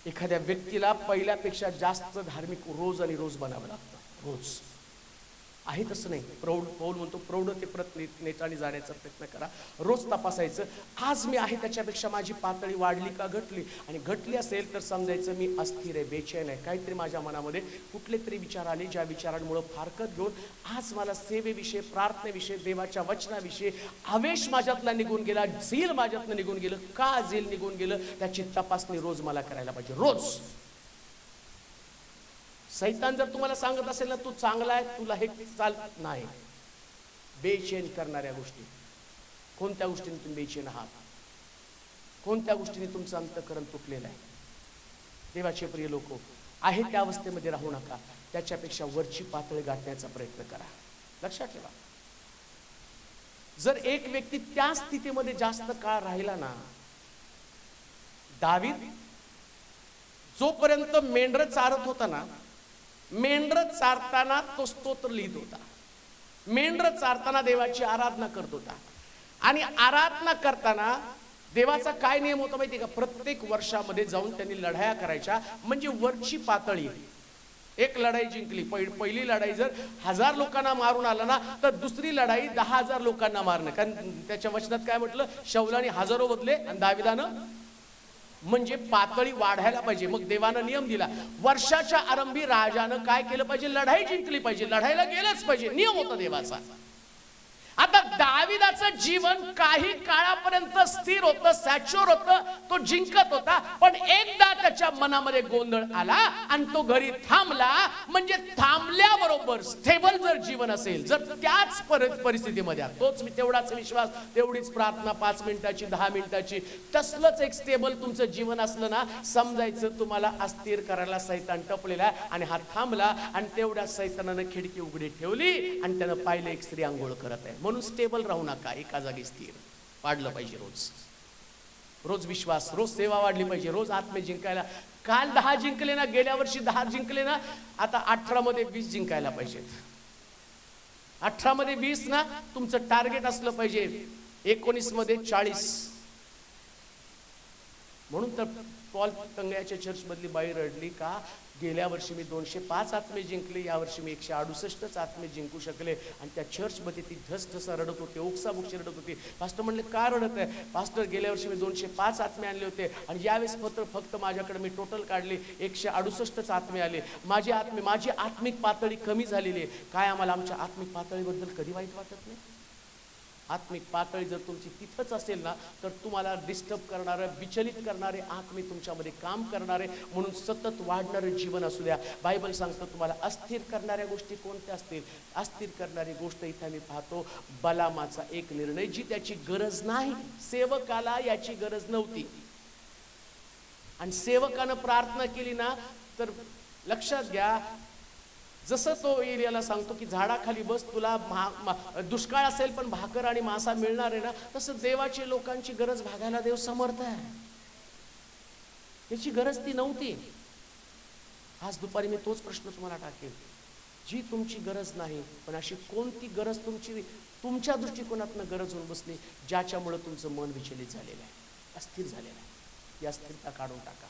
एखाद्या व्यक्तीला पहिल्यापेक्षा जास्त धार्मिक रोज आणि रोज बनावं लागतं. रोज आहे तसं नाही. पौल म्हणतो प्रौढतेप्रत नेटाने जाण्याचा प्रयत्न करा. रोज तपासायचं, आज मी आहे त्याच्यापेक्षा माझी पातळी वाढली का घटली. आणि घटली असेल तर समजायचं मी अस्थिर आहे, बेचैन आहे. काहीतरी माझ्या मनामध्ये कुठले तरी विचार आले, ज्या विचारांमुळे फारकत घेऊन आज मला सेवेविषयी, प्रार्थनेविषयी, देवाच्या वचनाविषयी आवेश माझ्यातला निघून गेला, झील माझ्यातनं निघून गेलं. का झील निघून गेलं त्याची तपासणी रोज मला करायला पाहिजे. रोज. सैतान जर तुम्हाला सांगत असेल ना तू चांगला आहे, तुला हे चालत नाही, बेचैन करणाऱ्या गोष्टी, कोणत्या गोष्टीने तुम्ही बेचैन आहात, कोणत्या गोष्टीने तुमचं अंतःकरण तुटलेलं आहे. देवाचे प्रिय लोक, आहे त्या अवस्थेमध्ये राहू नका. त्याच्यापेक्षा वरची पातळी गाठण्याचा प्रयत्न करा. लक्षात ठेवा, जर एक व्यक्ती त्या स्थितीमध्ये जास्त काळ राहिला ना, दावीद जोपर्यंत मेंढर चारत होता ना, मेंढर चारताना तो स्तोत्र लिहित होता. मेंढर चारताना देवाची आराधना करत होता. आणि आराधना करताना देवाचा काय नियम होता माहिती का? प्रत्येक वर्षामध्ये जाऊन त्यांनी लढाया करायच्या, म्हणजे वरची पातळी. एक लढाई जिंकली, पहिली लढाई जर 1000 लोकांना मारून आला ना, तर दुसरी लढाई 10,000 लोकांना मारणं. कारण त्याच्या वचनात काय म्हटलं? शौलाने हजारो बदले आणि दाविदानं, म्हणजे पातळी वाढायला पाहिजे. मग देवानं नियम दिला, वर्षाच्या आरंभी राजानं काय केलं पाहिजे? लढाई जिंकली पाहिजे, लढायला गेलंच पाहिजे. नियम होता देवाचा. आता दाविदाचं जीवन काही काळापर्यंत स्थिर होतं, सॅच्युअर होतं, तो जिंकत होता. पण एकदा त्याच्या मनामध्ये गोंधळ आला आणि तो घरी थांबला. म्हणजे थांबल्याबरोबर स्टेबल जर जीवन असेल, जर त्याच परिस्थितीमध्ये तोच तेवढाच विश्वास, तेवढीच प्रार्थना 5 मिनिटाची, 10 मिनिटाची, तसलंच एक स्टेबल तुमचं जीवन असलं ना, समजायचं तुम्हाला अस्थिर करायला सैतान टपलेला आहे. आणि हा थांबला आणि तेवढ्या सैतानानं खिडकी उघडी ठेवली आणि त्यानं पाहिलं एक स्त्री आंघोळ करत आहे. म्हणून स्टेबल राहू नका, एका जागी स्थिर वाढलं पाहिजे. रोज रोज विश्वास, रोज सेवा वाढली पाहिजे, रोज आत्मे जिंकायला. काल 10 जिंकले ना, गेल्या वर्षी 10 जिंकले ना, आता 18 मध्ये 20 जिंकायला पाहिजेत. 18 मध्ये 20 ना तुमचं टार्गेट असलं पाहिजे. 19 मध्ये 40. म्हणून तर पॉल तंगयाच्या चर्च मधली बाई रडली का? गेल्या वर्षी मी 205 आत्मे जिंकले, या वर्षी मी 168 आत्मे जिंकू शकले. आणि त्या चर्च मध्ये ती धसधसा रडत होते, ओक्साबोक्शी रडत होती. पास्टर म्हणले का रडत आहे? पास्टर गेल्या वर्षी मी 205 आत्मे आणले होते आणि यावेळेस फक्त माझ्याकडे मी टोटल काढले 168 आत्मे आले. माझी आत्मिक पातळी कमी झालेली आहे. काय आम्हाला आमच्या आत्मिक पातळीबद्दल कधी वाईट वाटत नाही? आत्मिक पातळी जर तुमची तिथंच असेल ना, तर तुम्हाला डिस्टर्ब करणारे, विचलित करणारे आत्मे तुमच्यामध्ये काम करणारे, म्हणून सतत वाढणारं जीवन असू द्या. बायबल सांगतं तुम्हाला अस्थिर करणाऱ्या गोष्टी कोणत्या असतील? अस्थिर करणारी गोष्ट इथं मी पाहतो, बलामाचा एक निर्णय, जी त्याची गरज नाही. सेवकाला याची गरज नव्हती आणि सेवकानं प्रार्थना केली ना, तर लक्षात घ्या, जसं तो एलियाला सांगतो की झाडाखाली बस, तुला दुष्काळ असेल पण भाकर आणि मासा मिळणार आहे ना, तसं देवाची लोकांची गरज भागायला देव समर्थ आहे. त्याची गरज ती नव्हती. आज दुपारी मी तोच प्रश्न तुम्हाला टाकेल, जी तुमची गरज नाही, पण अशी कोणती गरज तुमच्या दृष्टिकोनातून गरज होऊन बसली, ज्याच्यामुळे तुमचं मन विचलित झालेलं आहे, अस्थिर झालेलं आहे. या अस्थिरता काढून टाका.